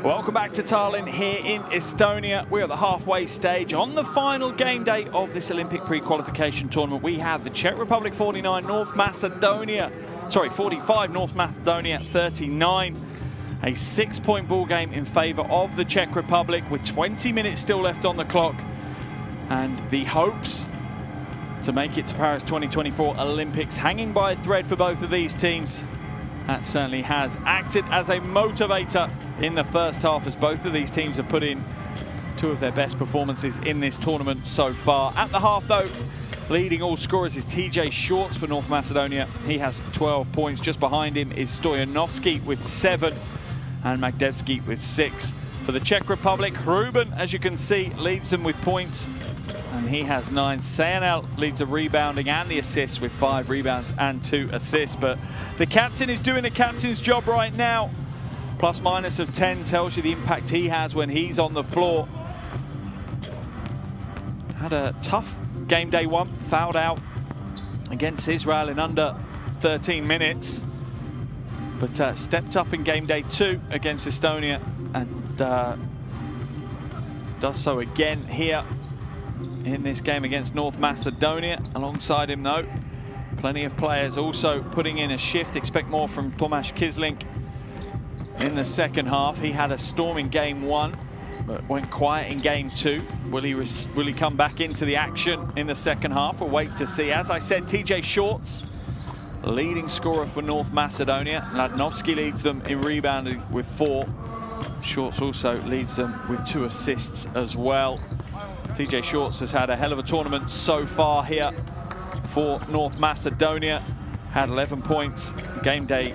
Welcome back to Tallinn here in Estonia. We're at the halfway stage on the final game day of this Olympic pre-qualification tournament. We have the Czech Republic 49, North Macedonia, sorry, 45, North Macedonia 39. A 6-point ball game in favour of the Czech Republic with 20 minutes still left on the clock. And the hopes to make it to Paris 2024 Olympics hanging by a thread for both of these teams. That certainly has acted as a motivator in the first half, as both of these teams have put in two of their best performances in this tournament so far. At the half, though, leading all scorers is TJ Shorts for North Macedonia. He has 12 points. Just behind him is Stoyanovski with 7 and Magdevsky with 6. For the Czech Republic, Ruben, as you can see, leads them with points, and he has 9. Sayanel leads the rebounding and the assists with 5 rebounds and 2 assists. But the captain is doing the captain's job right now. Plus minus of 10 tells you the impact he has when he's on the floor. Had a tough game day one, fouled out against Israel in under 13 minutes. But stepped up in game day 2 against Estonia and does so again here in this game against North Macedonia. Alongside him, though, plenty of players also putting in a shift. Expect more from Tomasz Kislink in the second half. He had a storming game 1, but went quiet in game 2. Will he come back into the action in the second half? We'll wait to see. As I said, TJ Shorts, leading scorer for North Macedonia. Ladnovsky leads them in rebounding with 4. Shorts also leads them with 2 assists as well. TJ Shorts has had a hell of a tournament so far here for North Macedonia. Had 11 points game day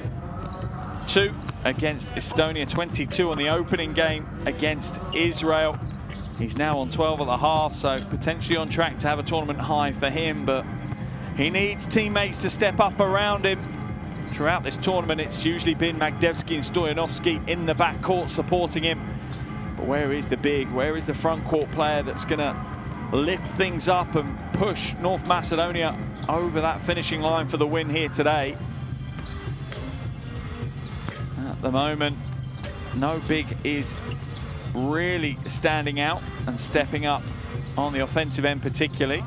2 against Estonia, 22 on the opening game against Israel. He's now on 12 at the half, so potentially on track to have a tournament high for him, but he needs teammates to step up around him. Throughout this tournament, it's usually been Magdevsky and Stoyanovski in the backcourt supporting him. But where is the big, where is the front court player that's going to lift things up and push North Macedonia over that finishing line for the win here today? At the moment, no big is really standing out and stepping up on the offensive end particularly.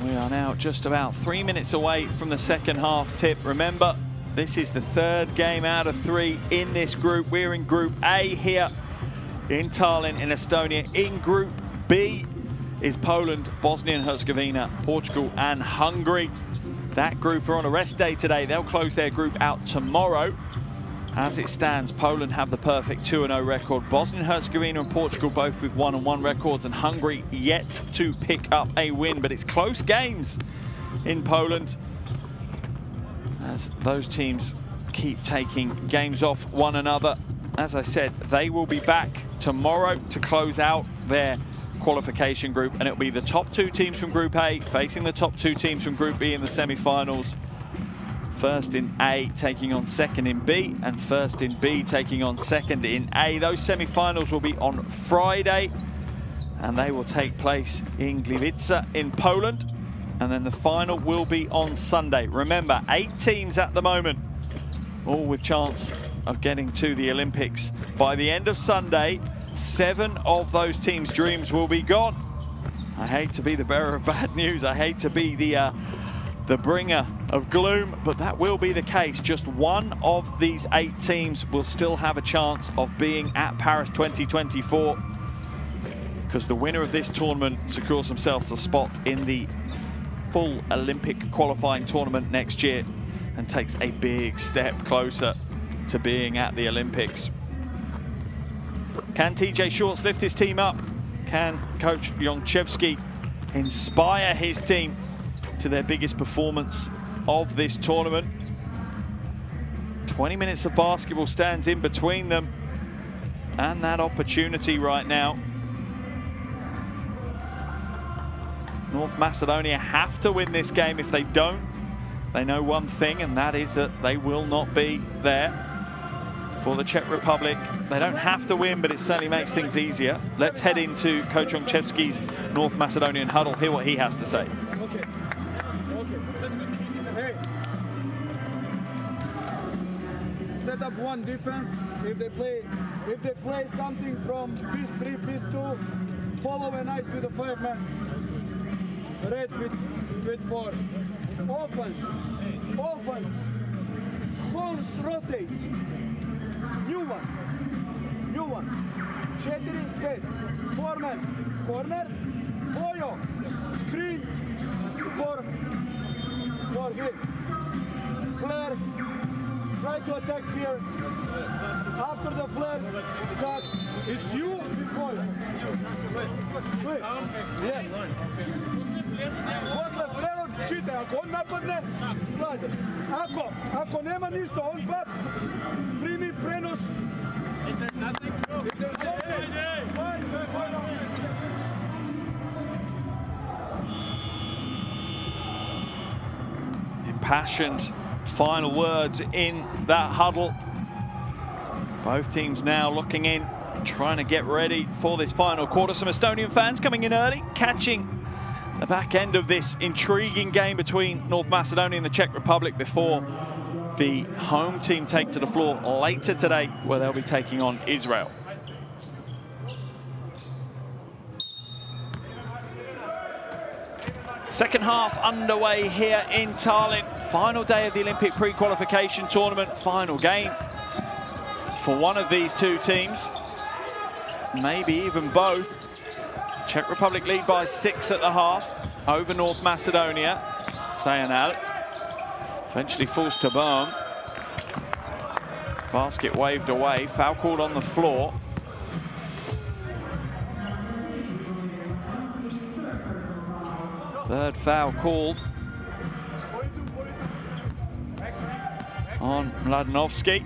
We are now just about 3 minutes away from the second half tip. Remember, this is the 3rd game out of 3 in this group. We're in Group A here in Tallinn in Estonia. In Group B is Poland, Bosnia and Herzegovina, Portugal and Hungary. That group are on a rest day today. They'll close their group out tomorrow. As it stands, Poland have the perfect 2-0 record. Bosnia and Herzegovina and Portugal both with 1-1 records, and Hungary yet to pick up a win. But it's close games in Poland as those teams keep taking games off one another. As I said, they will be back tomorrow to close out their qualification group, and it'll be the top 2 teams from Group A facing the top 2 teams from Group B in the semi-finals. First in A taking on second in B, and first in B taking on second in A. Those semi-finals will be on Friday, and they will take place in Gliwice in Poland. And then the final will be on Sunday. Remember, 8 teams at the moment, all with chance of getting to the Olympics. By the end of Sunday, 7 of those teams' dreams will be gone. I hate to be the bearer of bad news. I hate to be the bringer of gloom, but that will be the case. Just 1 of these 8 teams will still have a chance of being at Paris 2024, because the winner of this tournament secures themselves a spot in the full Olympic qualifying tournament next year and takes a big step closer to being at the Olympics. Can TJ Shorts lift his team up? Can Coach Yonchevsky inspire his team to their biggest performance of this tournament? 20 minutes of basketball stands in between them and that opportunity right now. North Macedonia have to win this game. If they don't, they know one thing, and that is that they will not be there for the Czech Republic. They don't have to win, but it certainly makes things easier. Let's head into Coach Yonchevsky's North Macedonian huddle, hear what he has to say. Okay. set up one defense. If they play something from piece 3, piece 2, follow a nice with a 5-man. Red with 4. Offense. Horns rotate. New one. 4, 5. 4-man. Corner. Boyo. Screen. For him. Flare. Try to attack here. After the flare, cut. It's you, big boy. Wait. Yes. Posle flare čite, ako on napadne, slajde. Ako nema ništa, on pap, primi prenos. Impassioned final words in that huddle. Both teams now looking in, trying to get ready for this final quarter. Some Estonian fans coming in early, catching the back end of this intriguing game between North Macedonia and the Czech Republic before the home team take to the floor later today, where they'll be taking on Israel. Second half underway here in Tallinn. Final day of the Olympic pre-qualification tournament. Final game for one of these two teams. Maybe even both. Czech Republic lead by 6 at the half over North Macedonia. Sayanal eventually falls to Bohm. Basket waved away. Foul called on the floor. Third foul called on Mladenovski.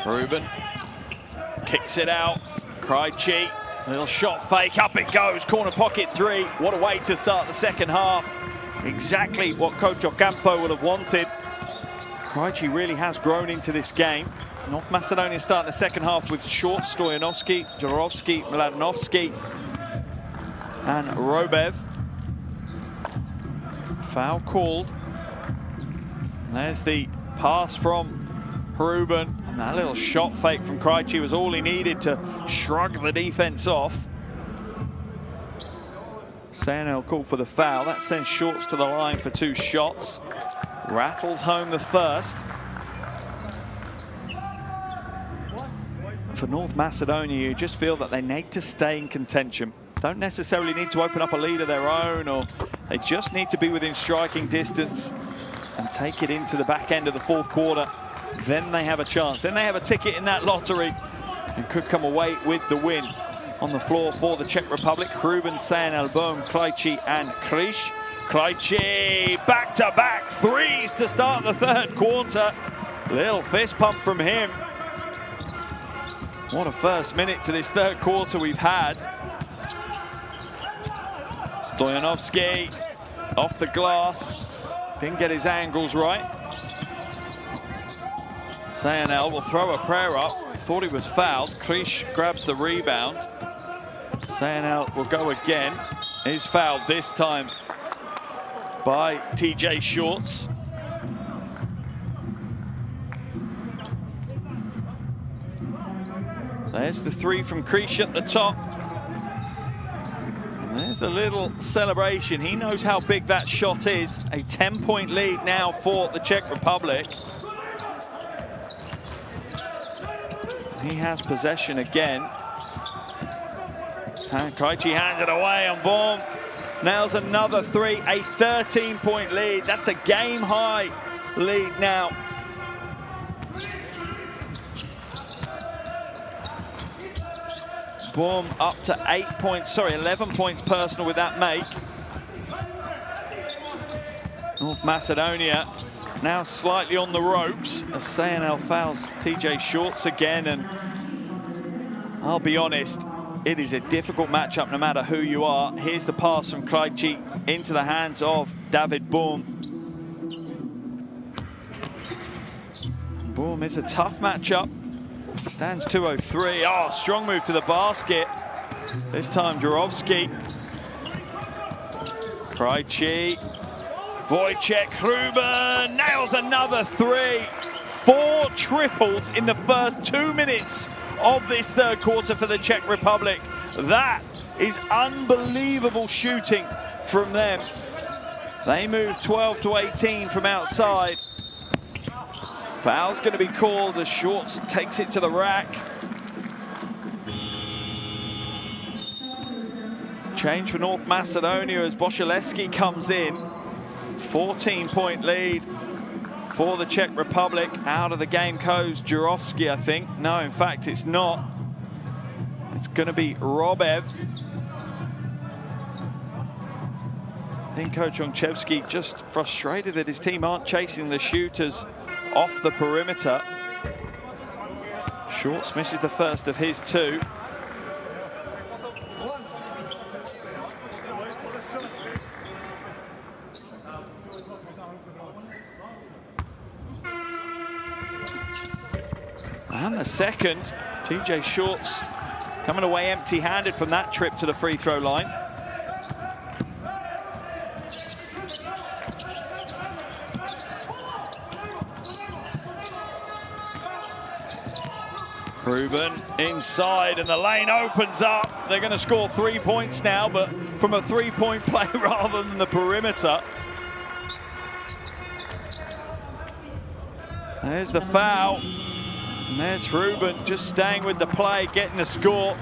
Ruben kicks it out. Krejci, little shot fake, up it goes. Corner pocket 3. What a way to start the second half. Exactly what Coach Ocampo would have wanted. Krejci really has grown into this game. North Macedonia starting the second half with Short, Stoyanovski, Jorovski, Mladenovski, and Robev. Foul called. And there's the pass from Ruben. And that little shot fake from Krejci was all he needed to shrug the defense off. Sayanel called for the foul. That sends Shorts to the line for 2 shots. Rattles home the first. For North Macedonia, you just feel that they need to stay in contention. Don't necessarily need to open up a lead of their own, or they just need to be within striking distance and take it into the back end of the fourth quarter. Then they have a chance. Then they have a ticket in that lottery and could come away with the win. On the floor for the Czech Republic, Ruben, Sayanel, Bohm, Krejci, and Krish. Krejci, back-to-back threes to start the third quarter. Little fist pump from him. What a first minute to this third quarter we've had. Stoyanovski off the glass. Didn't get his angles right. Sayanel will throw a prayer up. Thought he was fouled. Krish grabs the rebound. Sayanel will go again. He's fouled this time by TJ Shorts. There's the 3 from Krish at the top. And there's the little celebration. He knows how big that shot is. A 10-point lead now for the Czech Republic. He has possession again. And Krejci hands it away on Bohm. Nails another 3, a 13-point lead. That's a game-high lead now. Bohm up to 11 points personal with that make. North Macedonia now slightly on the ropes as Sayanel fouls TJ Shorts again, and I'll be honest, it is a difficult matchup no matter who you are. Here's the pass from Krejci into the hands of David Bohm. Bohm is a tough matchup. Stands 203. Oh, strong move to the basket. This time Jurovski. Krejci. Wojciech Ruben nails another three. 4 triples in the first 2 minutes of this third quarter for the Czech Republic. That is unbelievable shooting from them. They move 12 to 18 from outside. Foul's going to be called as Shorts takes it to the rack. Change for North Macedonia as Boshelewski comes in. 14-point lead for the Czech Republic. Out of the game goes Jurovski, I think. No, in fact, it's not. It's going to be Robev. I think Coach Onchevsky just frustrated that his team aren't chasing the shooters off the perimeter. Shorts misses the first of his 2. And the second. TJ Shorts coming away empty-handed from that trip to the free throw line. Ruben inside and the lane opens up. They're going to score 3 points now, but from a 3-point play rather than the perimeter. There's the foul. And there's Ruben just staying with the play, getting the score.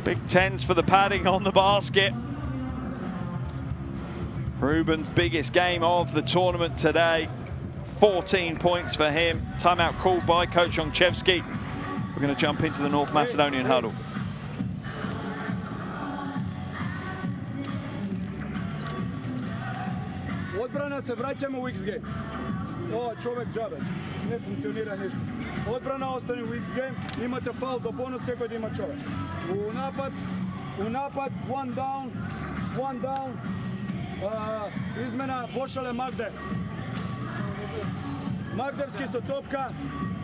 Big 10s for the padding on the basket. Ruben's biggest game of the tournament today. 14 points for him. Timeout called by Coach Onchevsky. We're going to jump into the North Macedonian huddle. Odbrana se vraćamo u X game. Ova čovjek džabe, ne funkcionira ništa. Odbrana ostane u X game, imate faul do bonusa kod ima čovjek. U napad, one down, izmena pošale Magde. Magdevski sa topka,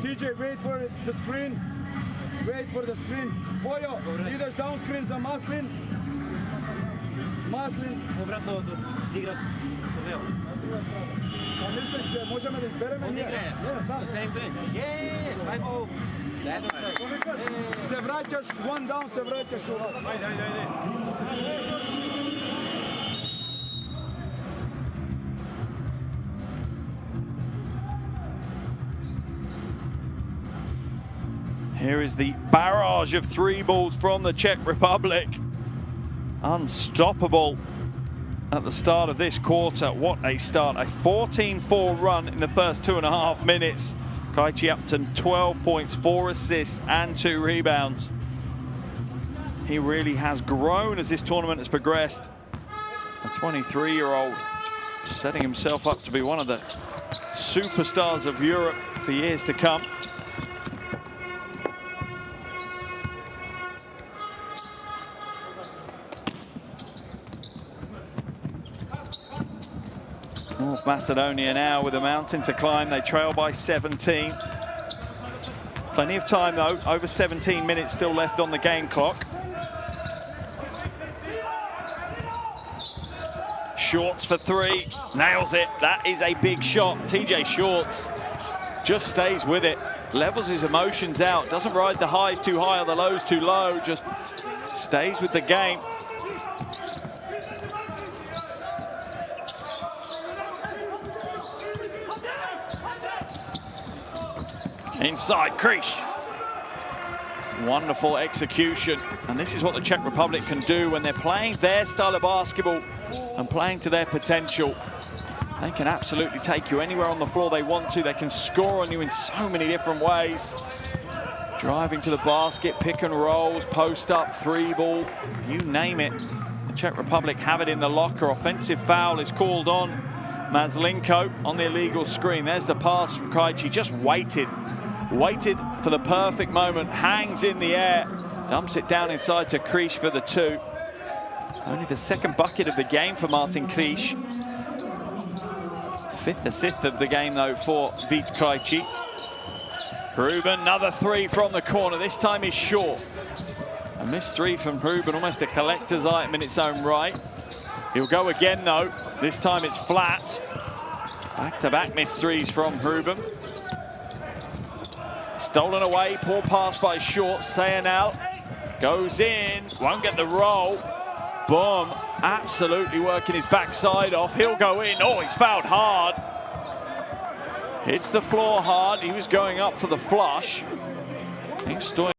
TJ wait for the screen. Bojo, ideš down screen za Maslin. Povratno igra s A misliš da možemo da izberemo? On igra, same thing. Yeah, I'm off. Se vraćaš, one down, se vraćaš u rad. Ajde. Here is the barrage of 3 balls from the Czech Republic. Unstoppable at the start of this quarter. What a start. A 14-4 run in the first 2.5 minutes. Krejci up to 12 points, 4 assists and 2 rebounds. He really has grown as this tournament has progressed. A 23-year-old setting himself up to be one of the superstars of Europe for years to come. North Macedonia now with a mountain to climb. They trail by 17. Plenty of time though, over 17 minutes still left on the game clock. Shorts for 3, nails it. That is a big shot. TJ Shorts just stays with it, levels his emotions out, doesn't ride the highs too high or the lows too low, just stays with the game. Inside, Krish. Wonderful execution. And this is what the Czech Republic can do when they're playing their style of basketball and playing to their potential. They can absolutely take you anywhere on the floor they want to. They can score on you in so many different ways. Driving to the basket, pick and rolls, post up, 3-ball, you name it. The Czech Republic have it in the locker. Offensive foul is called on Maslinko on the illegal screen. There's the pass from Krejci, just waited for the perfect moment, hangs in the air, dumps it down inside to Krish for the 2. Only the second bucket of the game for Martin Krish. 5th assist of the game though for Vít Krejci. Ruben, another 3 from the corner, this time he's short. A missed three from Ruben, almost a collector's item in its own right. He'll go again though. This time it's flat. Back-to-back missed threes from Ruben. Stolen away, poor pass by Short. Sayanal goes in, won't get the roll. Boom, absolutely working his backside off. He'll go in. Oh, he's fouled hard. Hits the floor hard. He was going up for the flush. I think Stoyan.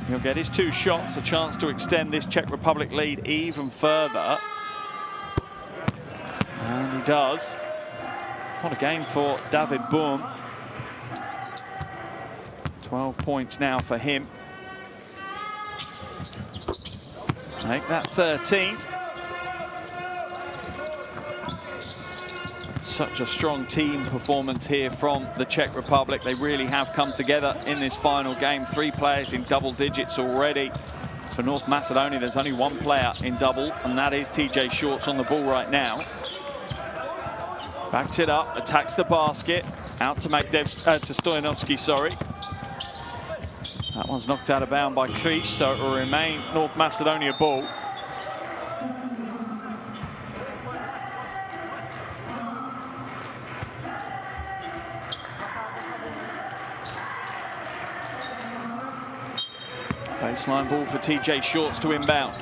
He'll get his two shots, a chance to extend this Czech Republic lead even further. And he does. What a game for David Boom. 12 points now for him. Make that 13. Such a strong team performance here from the Czech Republic. They really have come together in this final game. 3 players in double digits already. For North Macedonia, there's only 1 player in double, and that is TJ Shorts on the ball right now. Backs it up, attacks the basket. Out to Stoyanovski, sorry. That one's knocked out of bounds by Krish, so it will remain North Macedonia ball. Baseline ball for TJ Shorts to inbound.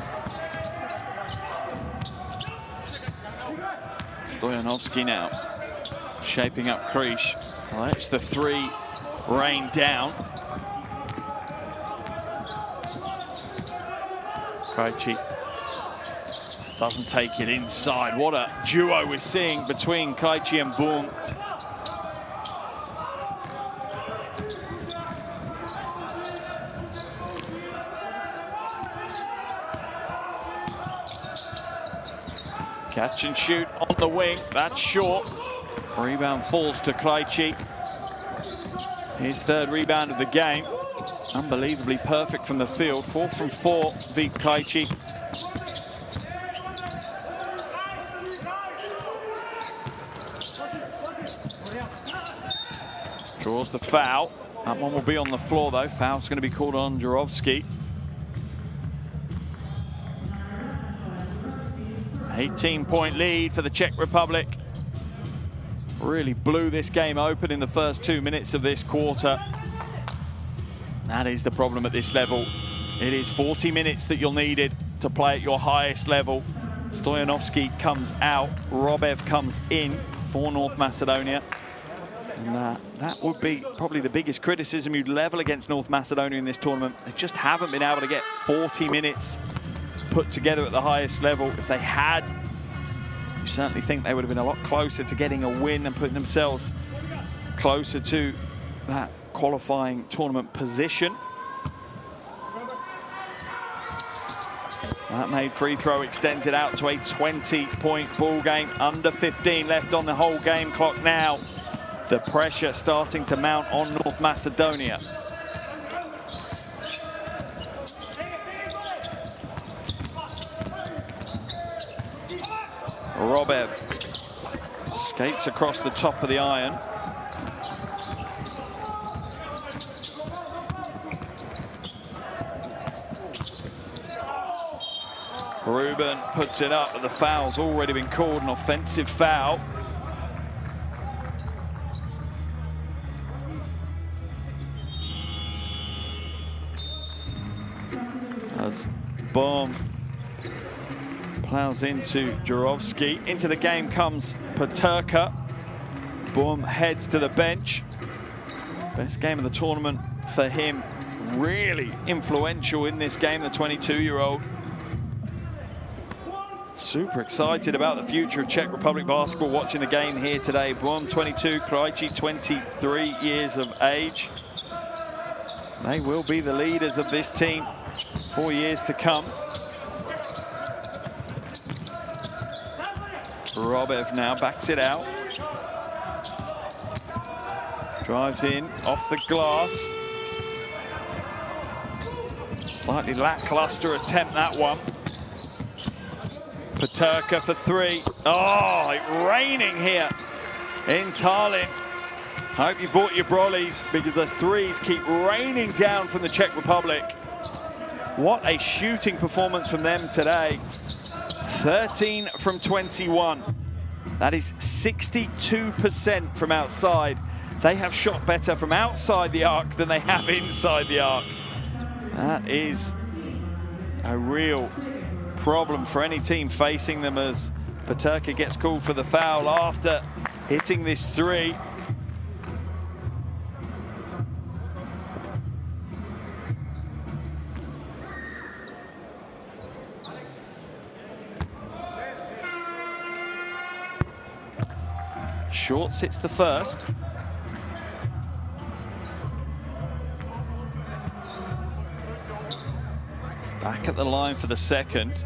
Stoyanovski now shaping up Krish. Lets the 3 rain down. Krejci doesn't take it inside. What a duo we're seeing between Krejci and Boom. Catch and shoot on the wing. That's short. Rebound falls to Krejci. His 3rd rebound of the game. Unbelievably perfect from the field. 4 from 4, Vít Krejci. Draws the foul. That one will be on the floor though. Foul's going to be called on Jurovski. 18-point lead for the Czech Republic. Really blew this game open in the first 2 minutes of this quarter. That is the problem at this level. It is 40 minutes that you'll need it to play at your highest level. Stoyanovski comes out, Robev comes in for North Macedonia. And that would be probably the biggest criticism you'd level against North Macedonia in this tournament. They just haven't been able to get 40 minutes put together at the highest level. If they had, you certainly think they would have been a lot closer to getting a win and putting themselves closer to that qualifying tournament position. That made free throw extends it out to a 20-point ball game. Under 15 left on the whole game clock now. The pressure starting to mount on North Macedonia. Robev skates across the top of the iron. Ruben puts it up, but the foul's already been called, an offensive foul. As Bohm plows into Jurovski. Into the game comes Peterka. Bohm heads to the bench. Best game of the tournament for him. Really influential in this game, the 22-year-old. Super excited about the future of Czech Republic basketball watching the game here today. Bohm 22, Krejci 23 years of age. They will be the leaders of this team for years to come. Robev now backs it out. Drives in, off the glass. Slightly lackluster attempt, that one. Peterka for three. Oh, it's raining here in Tallinn. Hope you bought your brollies because the threes keep raining down from the Czech Republic. What a shooting performance from them today. 13 from 21. That is 62% from outside. They have shot better from outside the arc than they have inside the arc. That is a real problem for any team facing them, as Peterka gets called for the foul after hitting this three. Short hits the first. Back at the line for the second.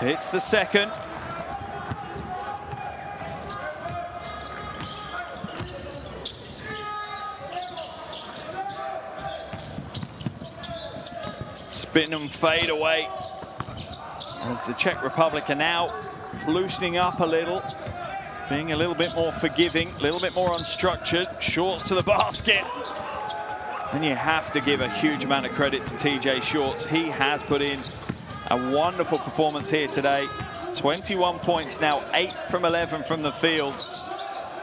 Hits the second. Spin and fade away. As the Czech Republic are now loosening up a little, being a little bit more forgiving, a little bit more unstructured. Shorts to the basket. And you have to give a huge amount of credit to TJ Shorts. He has put in a wonderful performance here today. 21 points now, 8 from 11 from the field.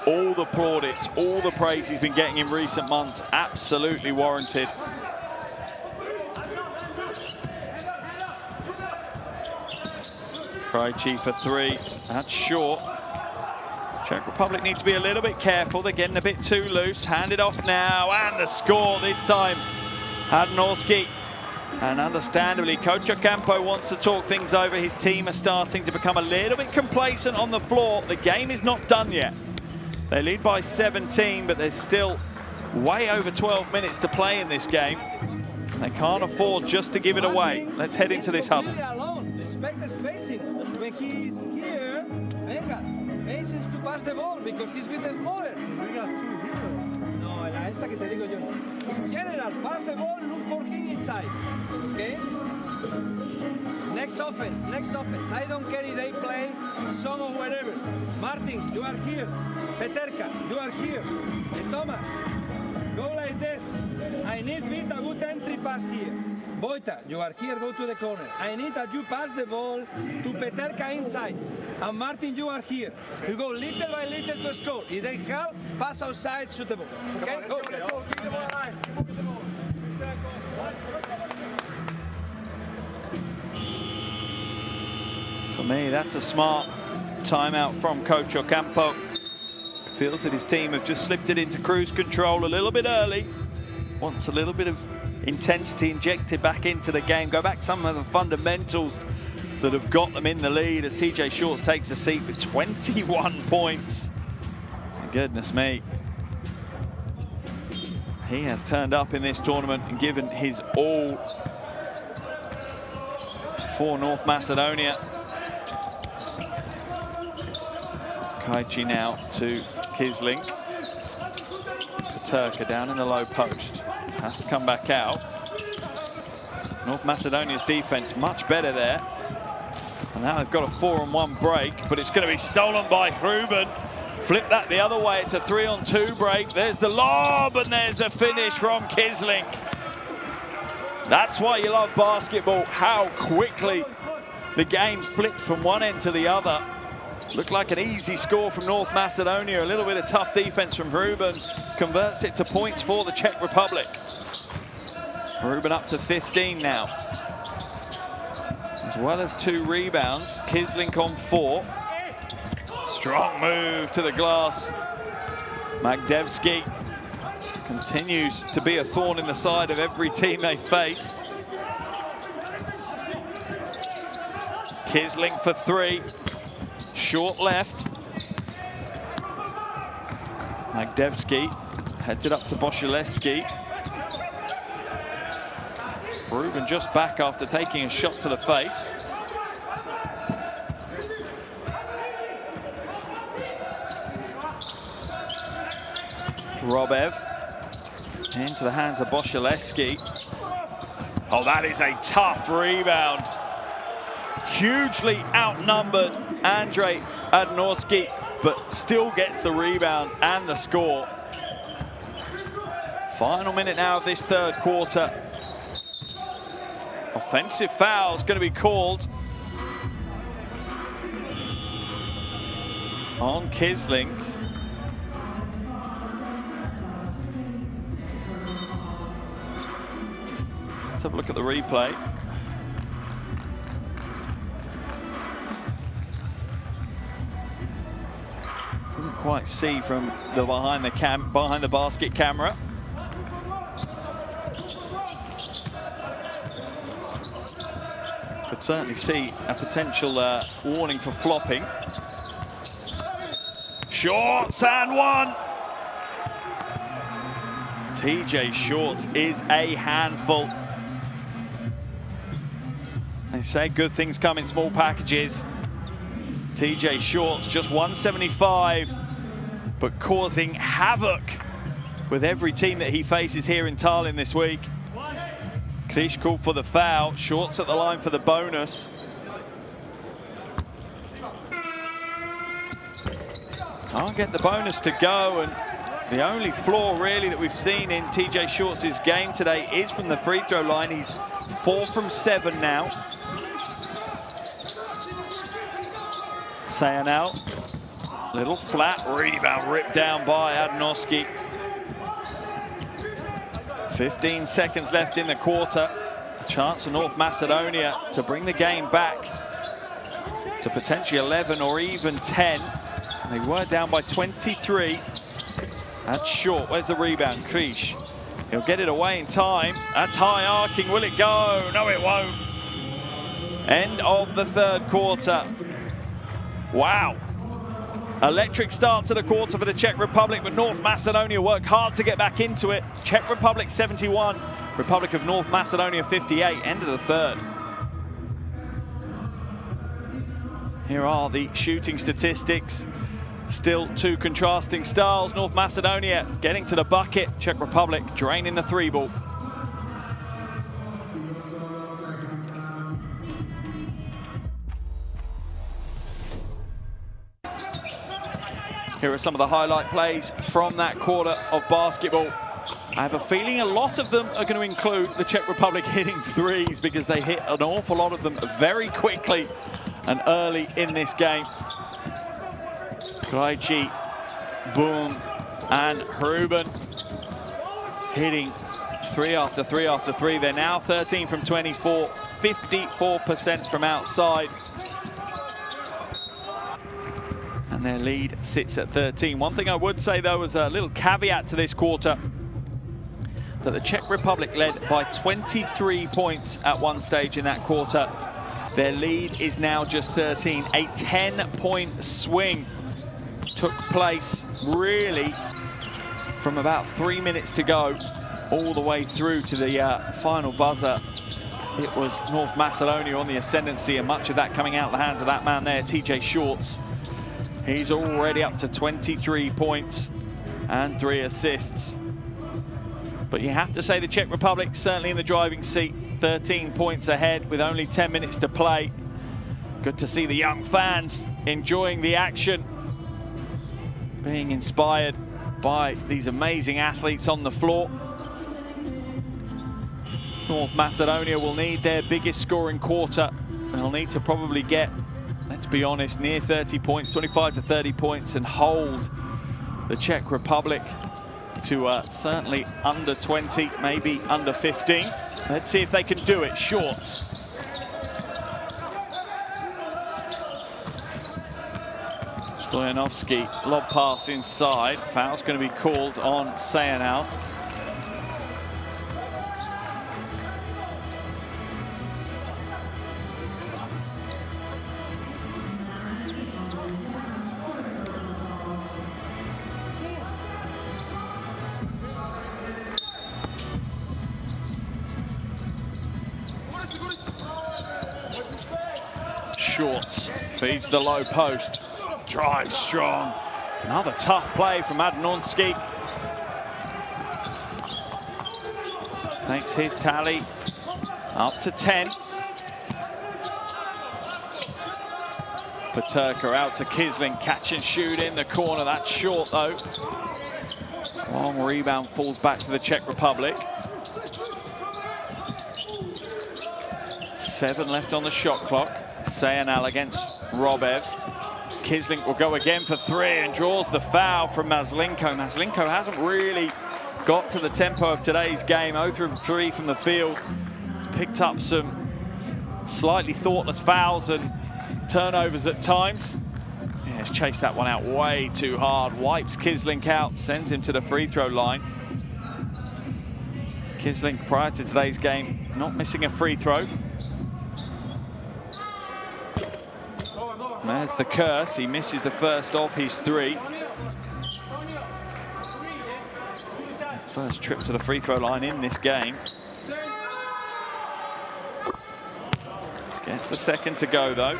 All the plaudits, all the praise he's been getting in recent months, absolutely warranted. Krejci for three, that's short. Czech Republic needs to be a little bit careful. They're getting a bit too loose. Handed off now, and the score this time. Hadnorski. And understandably, Coach Ocampo wants to talk things over. His team are starting to become a little bit complacent on the floor. The game is not done yet. They lead by 17, but there's still way over 12 minutes to play in this game. They can't afford just to give it away. Let's head into this huddle. Respect the spacing. When he's here, venga, patience to pass the ball because he's with the smaller. We got two here. No, la esta que te digo yo. In general, pass the ball, look for him inside. Okay? Next offense, next offense. I don't care if they play some or wherever. Martin, you are here. Peterka, you are here. And Thomas, go like this. I need a good entry pass here. Boita, you are here, go to the corner. I need that you pass the ball to Peterka inside. And Martin, you are here. You go little by little to score. If they help, pass outside, shoot the ball. Okay? Go. For me, that's a smart timeout from Coach Ocampo. Feels that his team have just slipped it into cruise control a little bit early. Wants a little bit of intensity injected back into the game. Go back to some of the fundamentals that have got them in the lead as TJ Shorts takes a seat with 21 points. My goodness me. He has turned up in this tournament and given his all for North Macedonia. Kaichi now to Kisling. Turka down in the low post. Has to come back out. North Macedonia's defense much better there. And now they've got a 4-on-1 break, but it's going to be stolen by Ruben. Flip that the other way. It's a 3-on-2 break. There's the lob, and there's the finish from Kisling. That's why you love basketball, how quickly the game flips from one end to the other. Looked like an easy score from North Macedonia. A little bit of tough defense from Ruben. Converts it to points for the Czech Republic. Ruben up to 15 now. As well as 2 rebounds. Kisling on 4. Strong move to the glass. Magdevsky continues to be a thorn in the side of every team they face. Kisling for 3. Short left. Magdevsky heads it up to Boshileski. Ruben just back after taking a shot to the face. Robev into the hands of Boshileski. Oh, that is a tough rebound. Hugely outnumbered Andrei Adnorski, but still gets the rebound and the score. Final minute now of this third quarter. Offensive foul is going to be called on Kisling. Let's have a look at the replay. Couldn't quite see from the behind the basket camera. Could certainly see a potential warning for flopping. Shorts and 1. TJ Shorts is a handful. They say good things come in small packages. TJ Shorts just 175, but causing havoc with every team that he faces here in Tallinn this week. Krish called for the foul. Shorts at the line for the bonus. Can't get the bonus to go, and the only flaw really that we've seen in TJ Shorts' game today is from the free throw line. He's 4 from 7 now. Sayanel, little flat rebound ripped down by Adnorski. 15 seconds left in the quarter. A chance for North Macedonia to bring the game back to potentially 11 or even 10. And they were down by 23. That's short. Where's the rebound? Krish. He'll get it away in time. That's high arcing. Will it go? No, it won't. End of the third quarter. Wow. Electric start to the quarter for the Czech Republic, but North Macedonia worked hard to get back into it. Czech Republic 71, Republic of North Macedonia 58, end of the third. Here are the shooting statistics. Still 2 contrasting styles. North Macedonia getting to the bucket. Czech Republic draining the 3-ball. Here are some of the highlight plays from that quarter of basketball. I have a feeling a lot of them are going to include the Czech Republic hitting threes because they hit an awful lot of them very quickly and early in this game. Krejci, Boom, and Ruben hitting 3 after 3 after 3. They're now 13 from 24, 54% from outside. And their lead sits at 13. One thing I would say, though, was a little caveat to this quarter, that the Czech Republic led by 23 points at one stage in that quarter. Their lead is now just 13. A 10-point swing took place really from about 3 minutes to go all the way through to the final buzzer. It was North Macedonia on the ascendancy, and much of that coming out of the hands of that man there, TJ Shorts. He's already up to 23 points and 3 assists. But you have to say the Czech Republic certainly in the driving seat, 13 points ahead with only 10 minutes to play. Good to see the young fans enjoying the action, being inspired by these amazing athletes on the floor. North Macedonia will need their biggest scoring quarter. They'll need to probably get, let's be honest, near 30 points, 25 to 30 points, and hold the Czech Republic to certainly under 20, maybe under 15. Let's see if they can do it. Shorts. Stoyanovski, lob pass inside. Foul's going to be called on Sayanal. Shorts feeds the low post, drives strong. Another tough play from Adnonski. Takes his tally up to 10. Paterka out to Kisling, catch and shoot in the corner. That's short though. Long rebound falls back to the Czech Republic. 7 left on the shot clock. Sayanal against Robev. Kisling will go again for 3 and draws the foul from Maslenko. Maslenko hasn't really got to the tempo of today's game. 0 through 3 from the field. He's picked up some slightly thoughtless fouls and turnovers at times. Yeah, he's chased that one out way too hard. Wipes Kisling out, sends him to the free throw line. Kisling, prior to today's game, not missing a free throw. There's the curse. He misses the first of his 3. First trip to the free throw line in this game. Gets the second to go though.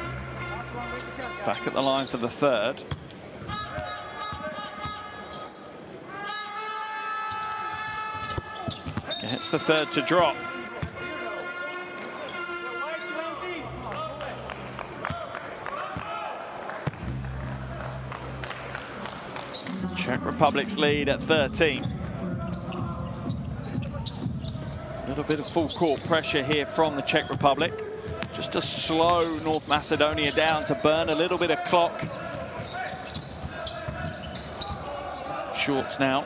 Back at the line for the third. Gets the third to drop. Czech Republic's lead at 13. A little bit of full court pressure here from the Czech Republic. Just to slow North Macedonia down, to burn a little bit of clock. Shorts now.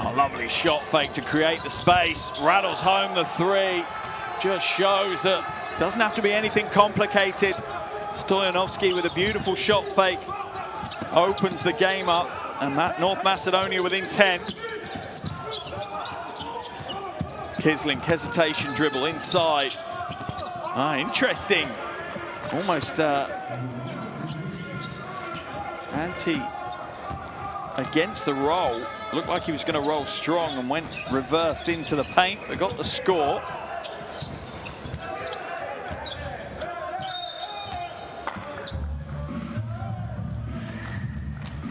Oh, lovely shot fake to create the space. Rattles home the 3. Just shows that doesn't have to be anything complicated. Stoyanovski with a beautiful shot fake opens the game up, and North Macedonia within 10. Kisling, hesitation dribble inside. Interesting. Almost anti against the roll. Looked like he was going to roll strong and went reversed into the paint. They got the score.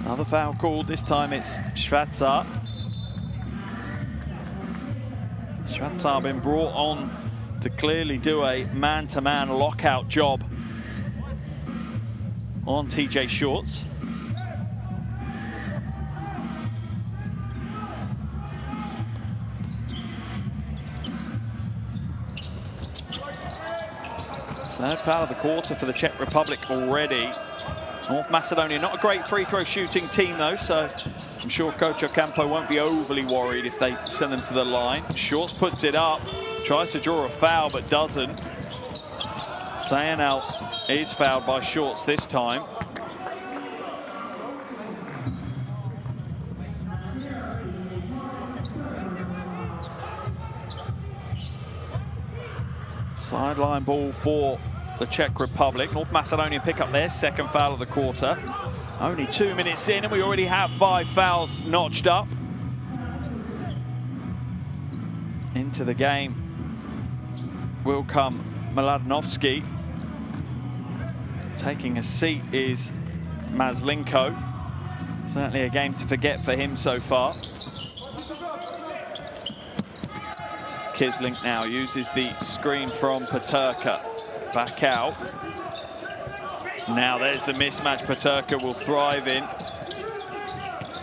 Another foul called. This time it's Schwarzer. Schwarzer been brought on to clearly do a man-to-man lockout job on TJ Shorts. Third foul of the quarter for the Czech Republic already. North Macedonia, not a great free throw shooting team though, so I'm sure Coach Ocampo won't be overly worried if they send them to the line. Shorts puts it up, tries to draw a foul but doesn't. Sayanel is fouled by Shorts this time. Sideline ball for the Czech Republic. North Macedonia pick up their second foul of the quarter. Only 2 minutes in and we already have 5 fouls notched up. Into the game will come Mladenovski. Taking a seat is Maslenko. Certainly a game to forget for him so far. Kislink now uses the screen from Peterka. Back out. Now there's the mismatch Peterka will thrive in.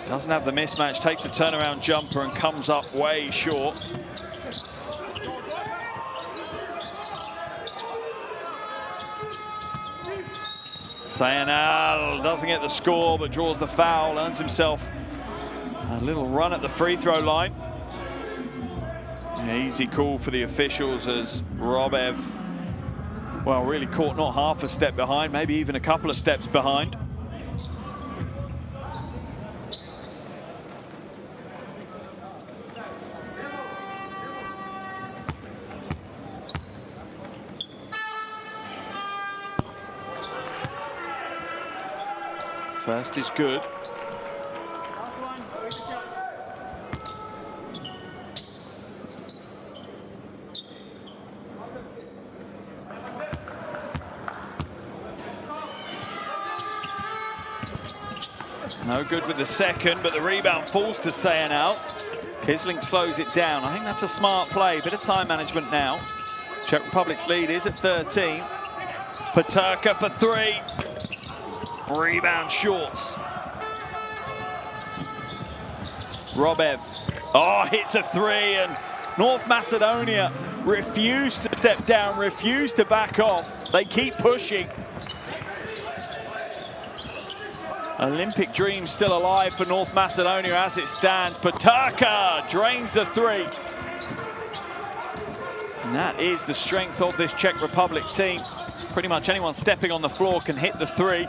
Doesn't have the mismatch, takes a turnaround jumper and comes up way short. Sayanel doesn't get the score but draws the foul, earns himself a little run at the free throw line. An easy call for the officials as Robev, well, really caught not half a step behind, maybe even a couple of steps behind. First is good. No good with the second, but the rebound falls to Sayanel. Kislink slows it down. I think that's a smart play. Bit of time management now. Czech Republic's lead is at 13. Peterka for 3. Rebound Shorts. Robev. Oh, hits a 3, and North Macedonia refused to step down, refused to back off. They keep pushing. Olympic dream still alive for North Macedonia as it stands. Peterka drains the 3. And that is the strength of this Czech Republic team. Pretty much anyone stepping on the floor can hit the 3.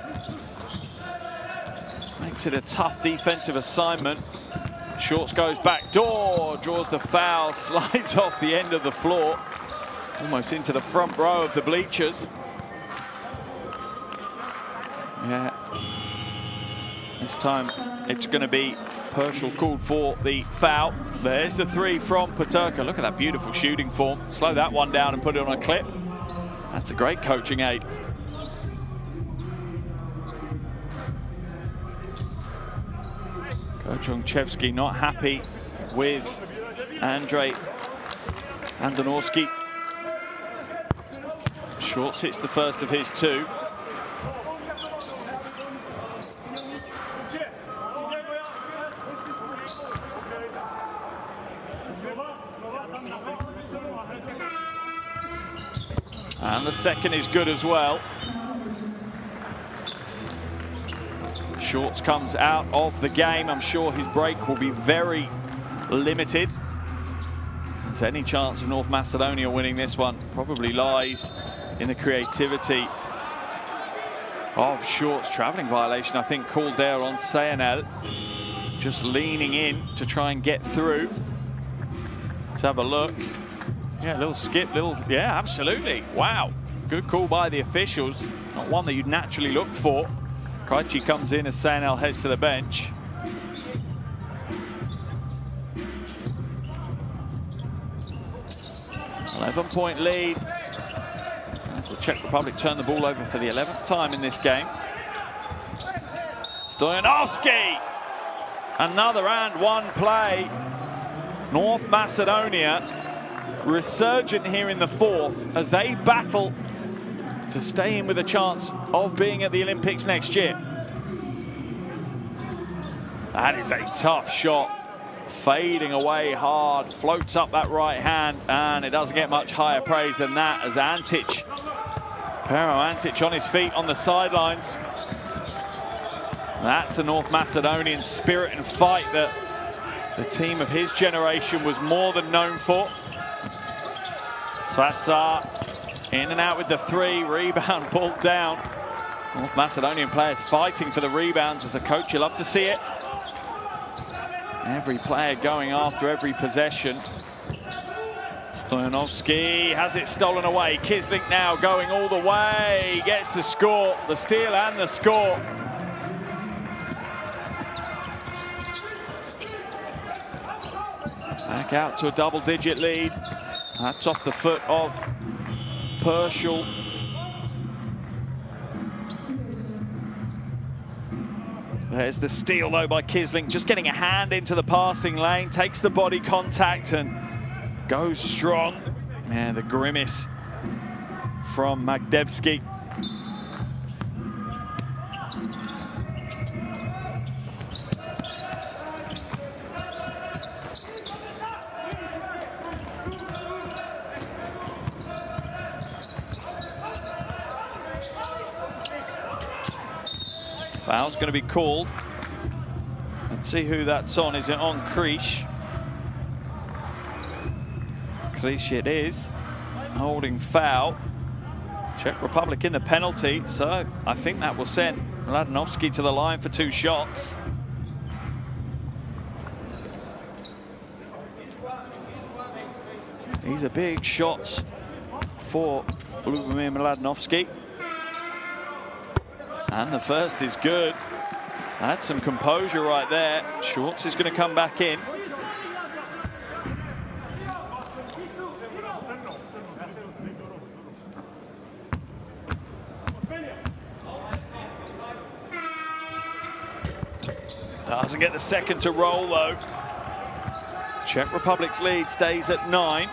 Makes it a tough defensive assignment. Shorts goes back door, draws the foul, slides off the end of the floor. Almost into the front row of the bleachers. Yeah. This time it's going to be Herschel called for the foul. There's the 3 from Peterka. Look at that beautiful shooting form. Slow that one down and put it on a clip. That's a great coaching aid. Coach Ongchevsky not happy with Andrei Andonorski. Shorts hits the first of his 2. And the second is good as well. Shorts comes out of the game. I'm sure his break will be very limited. There's any chance of North Macedonia winning this one probably lies in the creativity of Shorts. Traveling violation, I think, called there on Sayanel. Just leaning in to try and get through. Let's have a look. Yeah, a little skip, yeah, absolutely. Wow, good call by the officials. Not one that you'd naturally look for. Krejci comes in as Sayanel heads to the bench. Eleven-point lead. As the Czech Republic turn the ball over for the 11th time in this game. Stoyanovski! Another and one play. North Macedonia resurgent here in the 4th as they battle to stay in with a chance of being at the Olympics next year. That is a tough shot. Fading away hard, floats up that right hand, and it doesn't get much higher praise than that as Antic, Pero Antic on his feet on the sidelines. That's the North Macedonian spirit and fight that the team of his generation was more than known for. Svatsar in and out with the three, rebound pulled down. North Macedonian players fighting for the rebounds. As a coach, you love to see it. Every player going after every possession. Stoyanovski has it stolen away. Kisling now going all the way. Gets the score, the steal and the score. Back out to a double-digit lead. That's off the foot of Pershall. There's the steal, though, by Kisling. Just getting a hand into the passing lane. Takes the body contact and goes strong. Man, the grimace from Magdevsky. Foul's going to be called. Let's see who that's on. Is it on Krish? Krish it is. Holding foul. Czech Republic in the penalty. So I think that will send Mladenovski to the line for 2 shots. These are big shots for Lubomir Mladenovski. And the first is good. That's some composure right there. Schwartz is going to come back in. Doesn't get the second to roll, though. Czech Republic's lead stays at 9.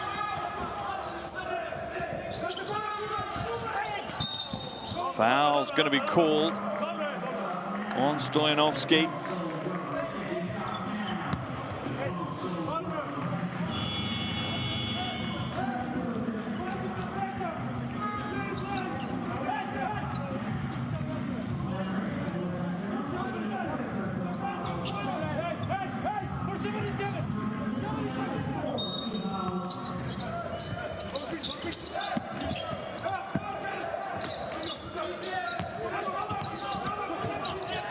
Foul's going to be called on Stoyanovski.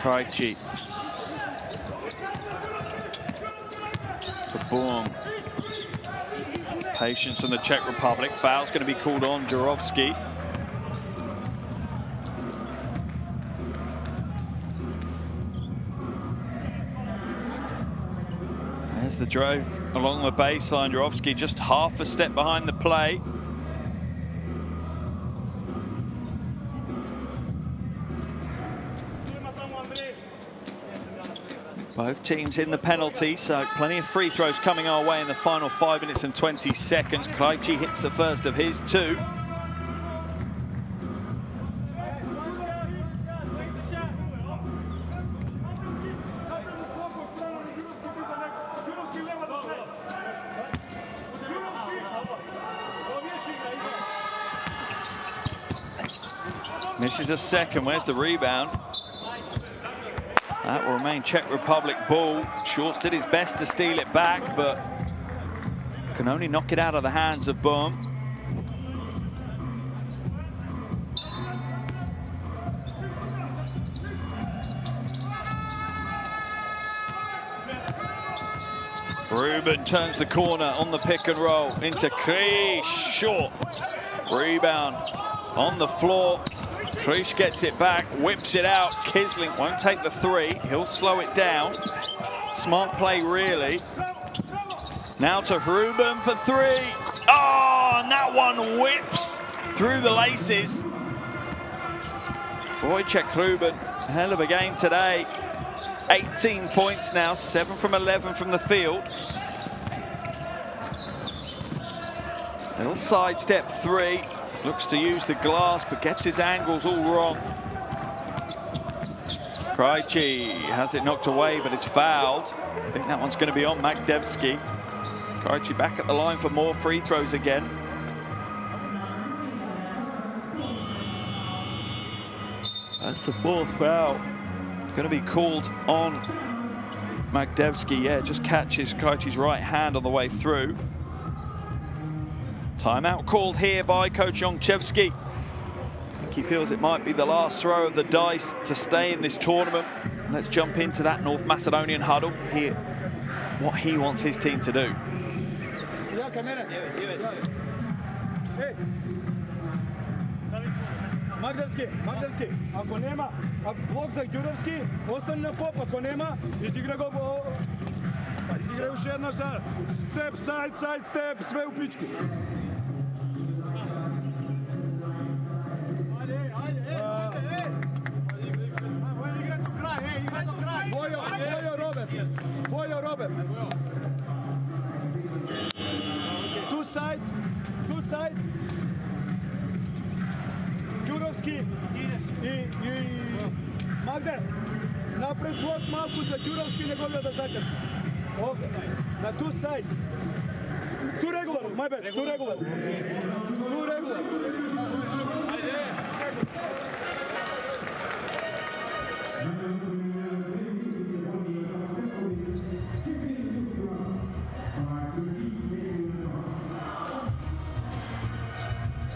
Krejci. Boom. Patience from the Czech Republic. Foul's going to be called on Jurovsky. There's the drive along the baseline. Jurovsky just half a step behind the play. Both teams in the penalty, so plenty of free throws coming our way in the final 5 minutes and 20 seconds. Krejci hits the first of his 2. Misses a second. Where's the rebound? That will remain Czech Republic ball. Schwartz did his best to steal it back, but can only knock it out of the hands of Bohm. Ruben turns the corner on the pick and roll into Krish. Short. Rebound on the floor. Krish gets it back, whips it out. Kisling won't take the 3. He'll slow it down. Smart play, really. Now to Ruben for 3. Oh, and that one whips through the laces. Wojciech Ruben, hell of a game today. 18 points now, 7 from 11 from the field. Little sidestep 3. Looks to use the glass, but gets his angles all wrong. Krejci has it knocked away, but it's fouled. I think that one's going to be on Magdevsky. Krejci back at the line for more free throws again. That's the 4th foul Going to be called on Magdevsky. Yeah, just catches Krejci's right hand on the way through. Timeout called here by Coach Jonchevsky. I think he feels it might be the last throw of the dice to stay in this tournament. Let's jump into that North Macedonian huddle, hear what he wants his team to do. Magdevski, ako nema blok za Đurovski, ostane na pop, ako nema, izigra go, pa izigra još jedna step, side step, sve u pičku. Vojo Robert. Two side. Đurovski i Magde, napred blok malku za Đurovski, nego da zakasni. Ovdje, na tu side. Tu regular, my bad, tu regular.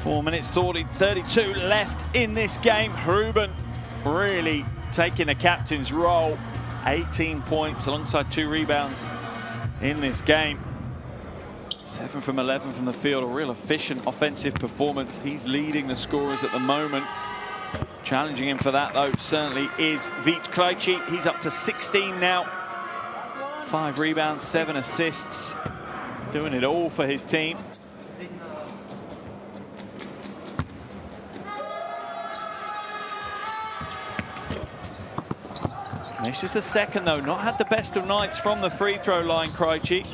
Four minutes 32 left in this game. Ruben really taking a captain's role. 18 points alongside 2 rebounds in this game. 7 from 11 from the field, a real efficient offensive performance. He's leading the scorers at the moment. Challenging him for that, though, certainly is Vít Krejci. He's up to 16 now. 5 rebounds, 7 assists. Doing it all for his team. This is the second, though. Not had the best of nights from the free throw line, Krejci.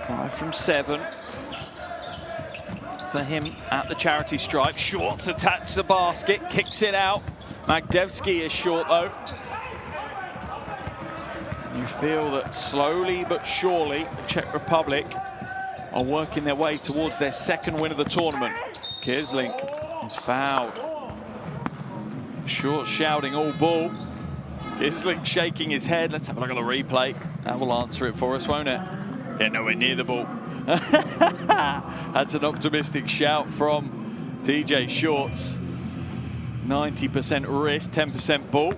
Five from 7 for him at the charity stripe. Shorts attacks the basket, kicks it out. Magdevsky is short, though. You feel that slowly but surely the Czech Republic are working their way towards their second win of the tournament. Kislink is fouled. Short shouting all ball. Kislink shaking his head. Let's have a look at the replay. That will answer it for us, won't it? They're nowhere near the ball. That's an optimistic shout from TJ Shorts. 90% wrist, 10% ball.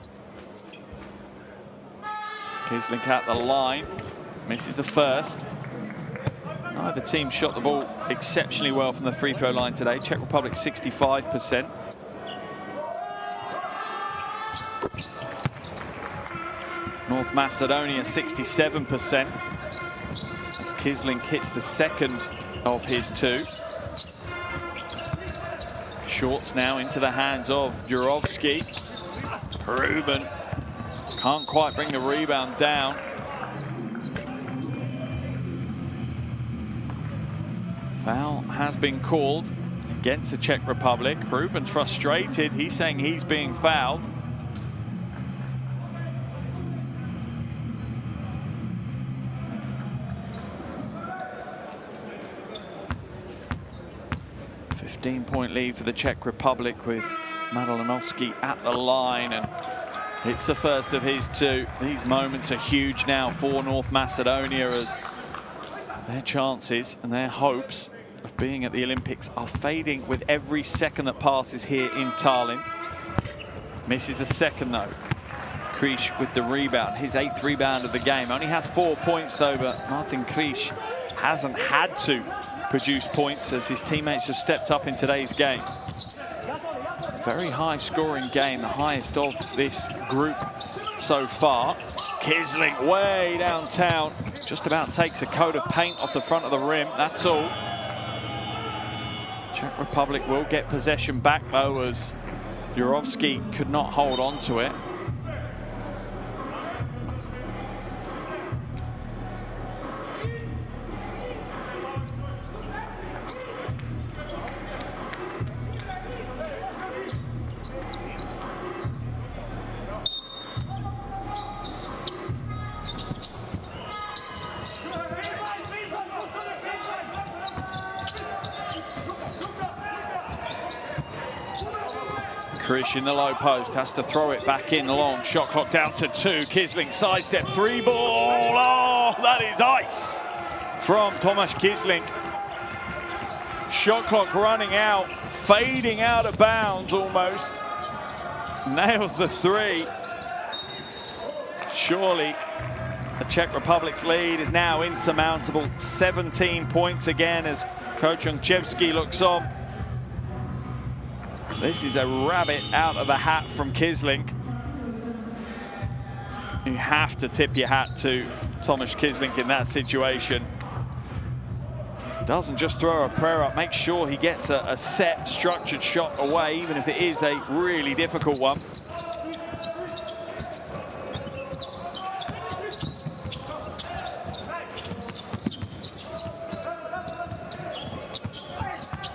Kislink at the line. Misses the first. Neither team shot the ball exceptionally well from the free throw line today. Czech Republic 65%. North Macedonia 67%. As Kislink hits the second of his 2. Shorts now into the hands of Jurovski. Ruben can't quite bring the rebound down. Foul has been called against the Czech Republic. Ruben's frustrated. He's saying he's being fouled. .15 lead for the Czech Republic with Madalanovsky at the line, and it's the first of his 2. These moments are huge now for North Macedonia as their chances and their hopes of being at the Olympics are fading with every second that passes here in Tallinn. Misses the second, though. Krish with the rebound, his 8th rebound of the game. Only has 4 points, though, but Martin Krish hasn't had to produce points as his teammates have stepped up in today's game. Very high scoring game, the highest of this group so far. Kislink way downtown, just about takes a coat of paint off the front of the rim, that's all. Czech Republic will get possession back, though, as Jurovski could not hold on to it. Krish in the low post, has to throw it back in long. Shot clock down to 2. Kisling sidestep 3 ball. Oh, that is ice from Tomasz Kisling. Shot clock running out, fading out of bounds almost. Nails the 3. Surely the Czech Republic's lead is now insurmountable. 17 points again as Coach Ongchevsky looks on. This is a rabbit out of the hat from Kisling. You have to tip your hat to Tomasz Kisling in that situation. Doesn't just throw a prayer up, make sure he gets a set, structured shot away, even if it is a really difficult one.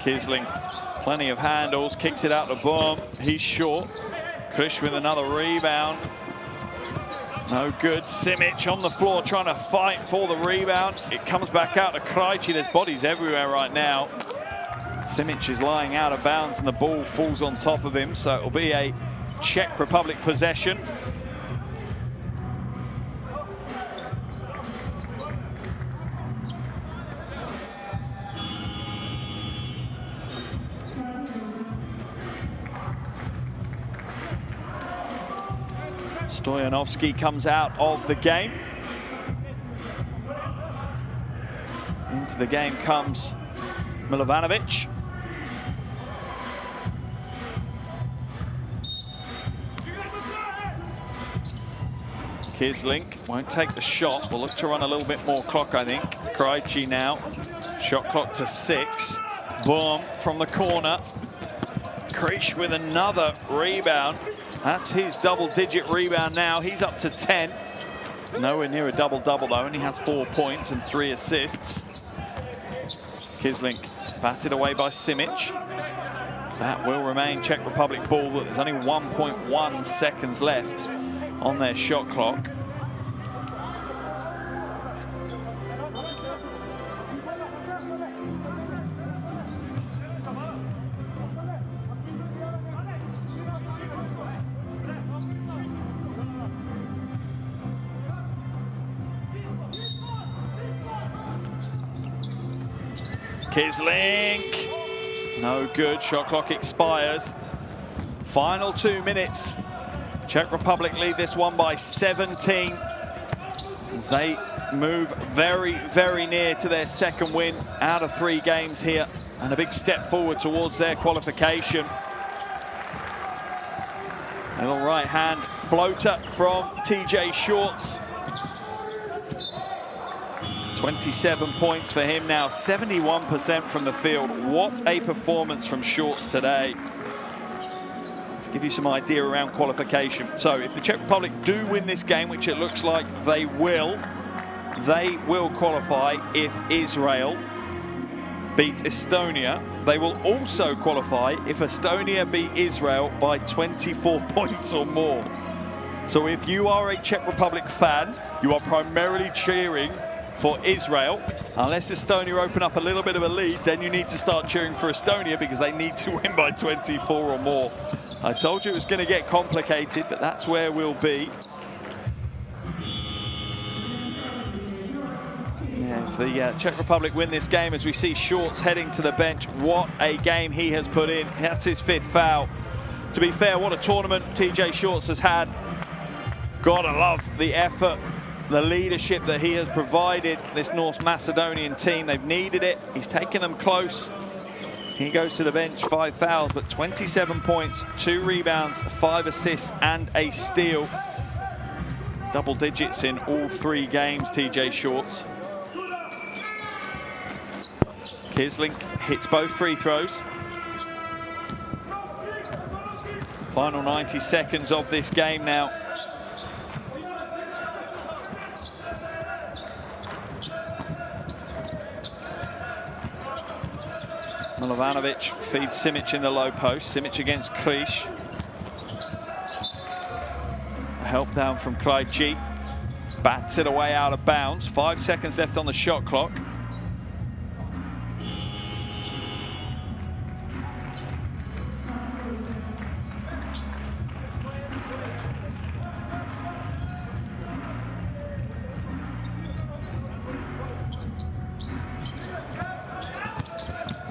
Kisling, plenty of handles, kicks it out the bomb. He's short. Krish with another rebound. No good. Simic on the floor trying to fight for the rebound. It comes back out to Krejci. There's bodies everywhere right now. Simic is lying out of bounds and the ball falls on top of him, so it'll be a Czech Republic possession. Stoyanovski comes out of the game. Into the game comes Milovanovic. Kisling won't take the shot. We'll look to run a little bit more clock, I think. Krejci now. Shot clock to 6. Boom from the corner. Krish with another rebound. That's his double-digit rebound now. He's up to 10. Nowhere near a double-double, though. Only has 4 points and 3 assists. Kisling batted away by Simic. That will remain Czech Republic ball, but there's only 1.1 seconds left on their shot clock. Kisling, no good, shot clock expires. Final 2 minutes. Czech Republic lead this one by 17 as they move very, very near to their second win out of 3 games here and a big step forward towards their qualification. Little right hand floater from TJ Shorts. 27 points for him now, 71% from the field. What a performance from Shorts today. To give you some idea around qualification. So if the Czech Republic do win this game, which it looks like they will qualify if Israel beat Estonia. They will also qualify if Estonia beat Israel by 24 points or more. So if you are a Czech Republic fan, you are primarily cheering for Israel. Unless Estonia open up a little bit of a lead, then you need to start cheering for Estonia because they need to win by 24 or more. I told you it was going to get complicated, but that's where we'll be. Yeah, if the Czech Republic win this game, as we see Shorts heading to the bench, what a game he has put in. That's his 5th foul. To be fair, what a tournament TJ Shorts has had. Gotta love the effort, the leadership that he has provided this North Macedonian team. They've needed it. He's taken them close. He goes to the bench, 5 fouls, but 27 points, 2 rebounds, 5 assists, and a steal. Double digits in all 3 games, TJ Shorts. Kisling hits both free throws. Final 90 seconds of this game now. Milovanovic feeds Simic in the low post. Simic against Krish. Help down from Krejci. Bats it away out of bounds. 5 seconds left on the shot clock.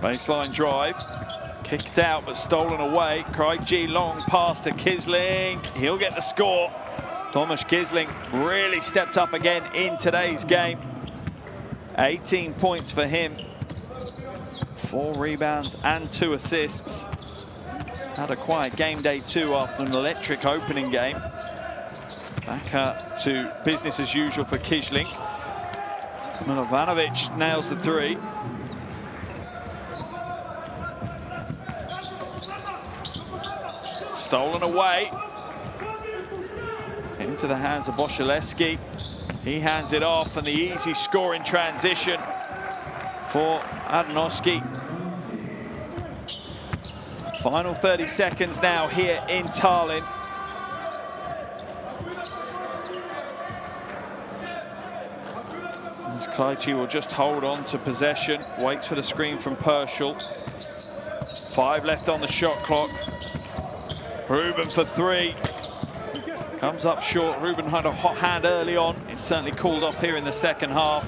Baseline drive. Kicked out, but stolen away. Krejci long pass to Kisling. He'll get the score. Tomasz Kisling really stepped up again in today's game. 18 points for him. 4 rebounds and 2 assists. Had a quiet game day too after an electric opening game. Back to business as usual for Kisling. Milovanovic nails the 3. Stolen away. Into the hands of Boszelewski. He hands it off, and the easy score in transition for Adamowski. Final 30 seconds now here in Tallinn. As Krejci will just hold on to possession, waits for the screen from Pershel. 5 left on the shot clock. Ruben for 3. Comes up short. Ruben had a hot hand early on. It's certainly cooled off here in the second half.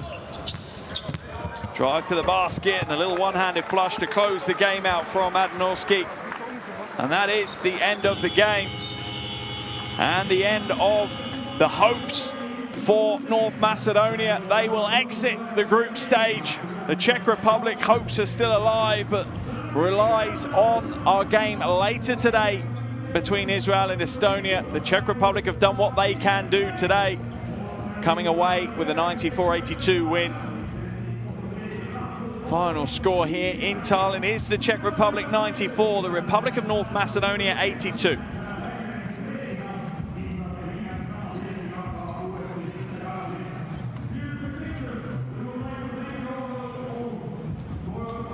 Drive to the basket and a little one-handed flush to close the game out from Adamowski. And that is the end of the game. And the end of the hopes for North Macedonia. They will exit the group stage. The Czech Republic hopes are still alive, but relies on our game later today between Israel and Estonia. The Czech Republic have done what they can do today, coming away with a 94-82 win. Final score here in Tallinn is the Czech Republic 94, the Republic of North Macedonia 82.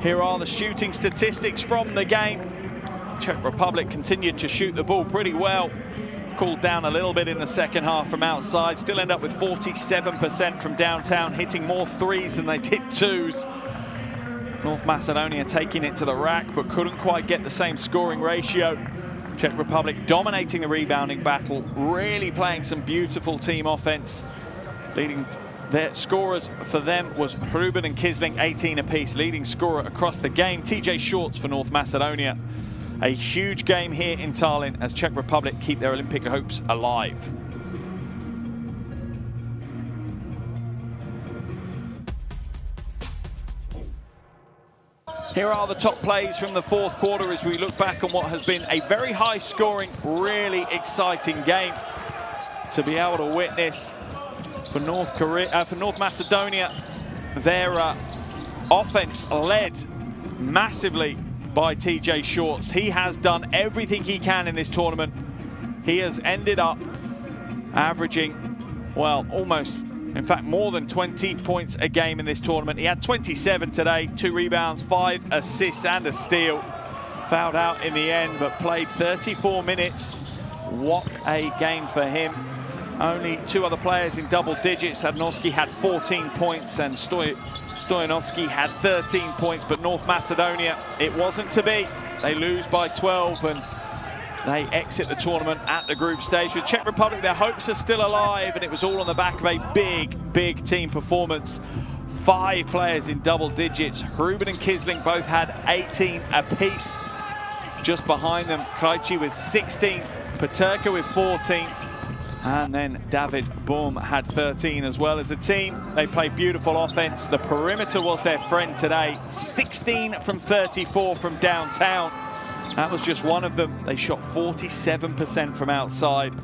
Here are the shooting statistics from the game. Czech Republic continued to shoot the ball pretty well. Cooled down a little bit in the second half from outside. Still end up with 47% from downtown, hitting more 3s than they did 2s. North Macedonia taking it to the rack, but couldn't quite get the same scoring ratio. Czech Republic dominating the rebounding battle, really playing some beautiful team offense. Leading their scorers for them was Ruben and Kisling, 18 apiece. Leading scorer across the game, TJ Shorts for North Macedonia. A huge game here in Tallinn as Czech Republic keep their Olympic hopes alive. Here are the top plays from the fourth quarter as we look back on what has been a very high-scoring, really exciting game to be able to witness for North Macedonia. Their offense led massively by TJ Shorts. He has done everything he can in this tournament. He has ended up averaging, well, almost, in fact, more than 20 points a game in this tournament. He had 27 today, 2 rebounds, 5 assists and a steal. Fouled out in the end, but played 34 minutes. What a game for him. Only 2 other players in double digits. Adamowski had 14 points and Stoyanovski had 13 points, but North Macedonia, it wasn't to be. They lose by 12 and they exit the tournament at the group stage. With Czech Republic, their hopes are still alive, and it was all on the back of a big team performance. 5 players in double digits. Ruben and Kisling both had 18 apiece. Just behind them, Krejci with 16, Peterka with 14, and then David Boom had 13 as well. As a team, they played beautiful offense. The perimeter was their friend today. 16 from 34 from downtown. That was just one of them. They shot 47% from outside.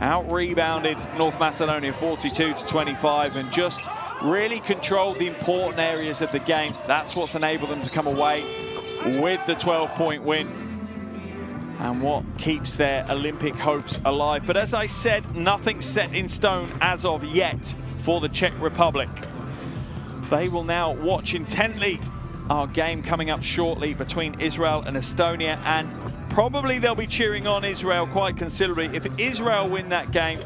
Out-rebounded North Macedonia 42-25 and just really controlled the important areas of the game. That's what's enabled them to come away with the 12-point win and what keeps their Olympic hopes alive. But as I said, nothing set in stone as of yet for the Czech Republic. They will now watch intently our game coming up shortly between Israel and Estonia, and probably they'll be cheering on Israel quite considerably. If Israel win that game,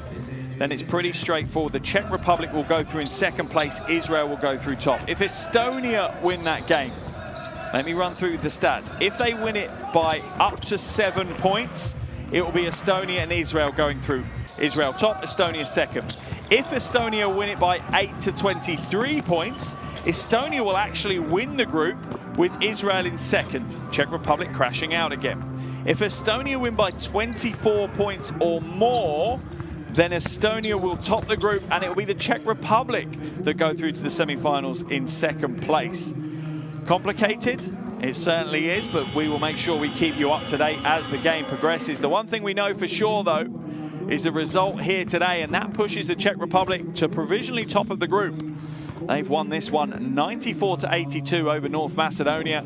then it's pretty straightforward. The Czech Republic will go through in second place, Israel will go through top. If Estonia win that game, let me run through the stats. If they win it by up to 7 points, it will be Estonia and Israel going through. Israel top, Estonia second. If Estonia win it by 8 to 23 points, Estonia will actually win the group, with Israel in second, Czech Republic crashing out again. If Estonia win by 24 points or more, then Estonia will top the group, and it will be the Czech Republic that go through to the semi-finals in second place. Complicated? It certainly is, but we will make sure we keep you up to date as the game progresses. The one thing we know for sure, though, is the result here today, and that pushes the Czech Republic to provisionally top of the group. They've won this one 94-82 over North Macedonia.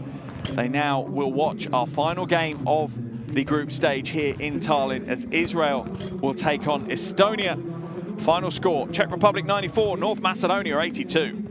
They now will watch our final game of the group stage here in Tallinn as Israel will take on Estonia. Final score, Czech Republic 94, North Macedonia 82.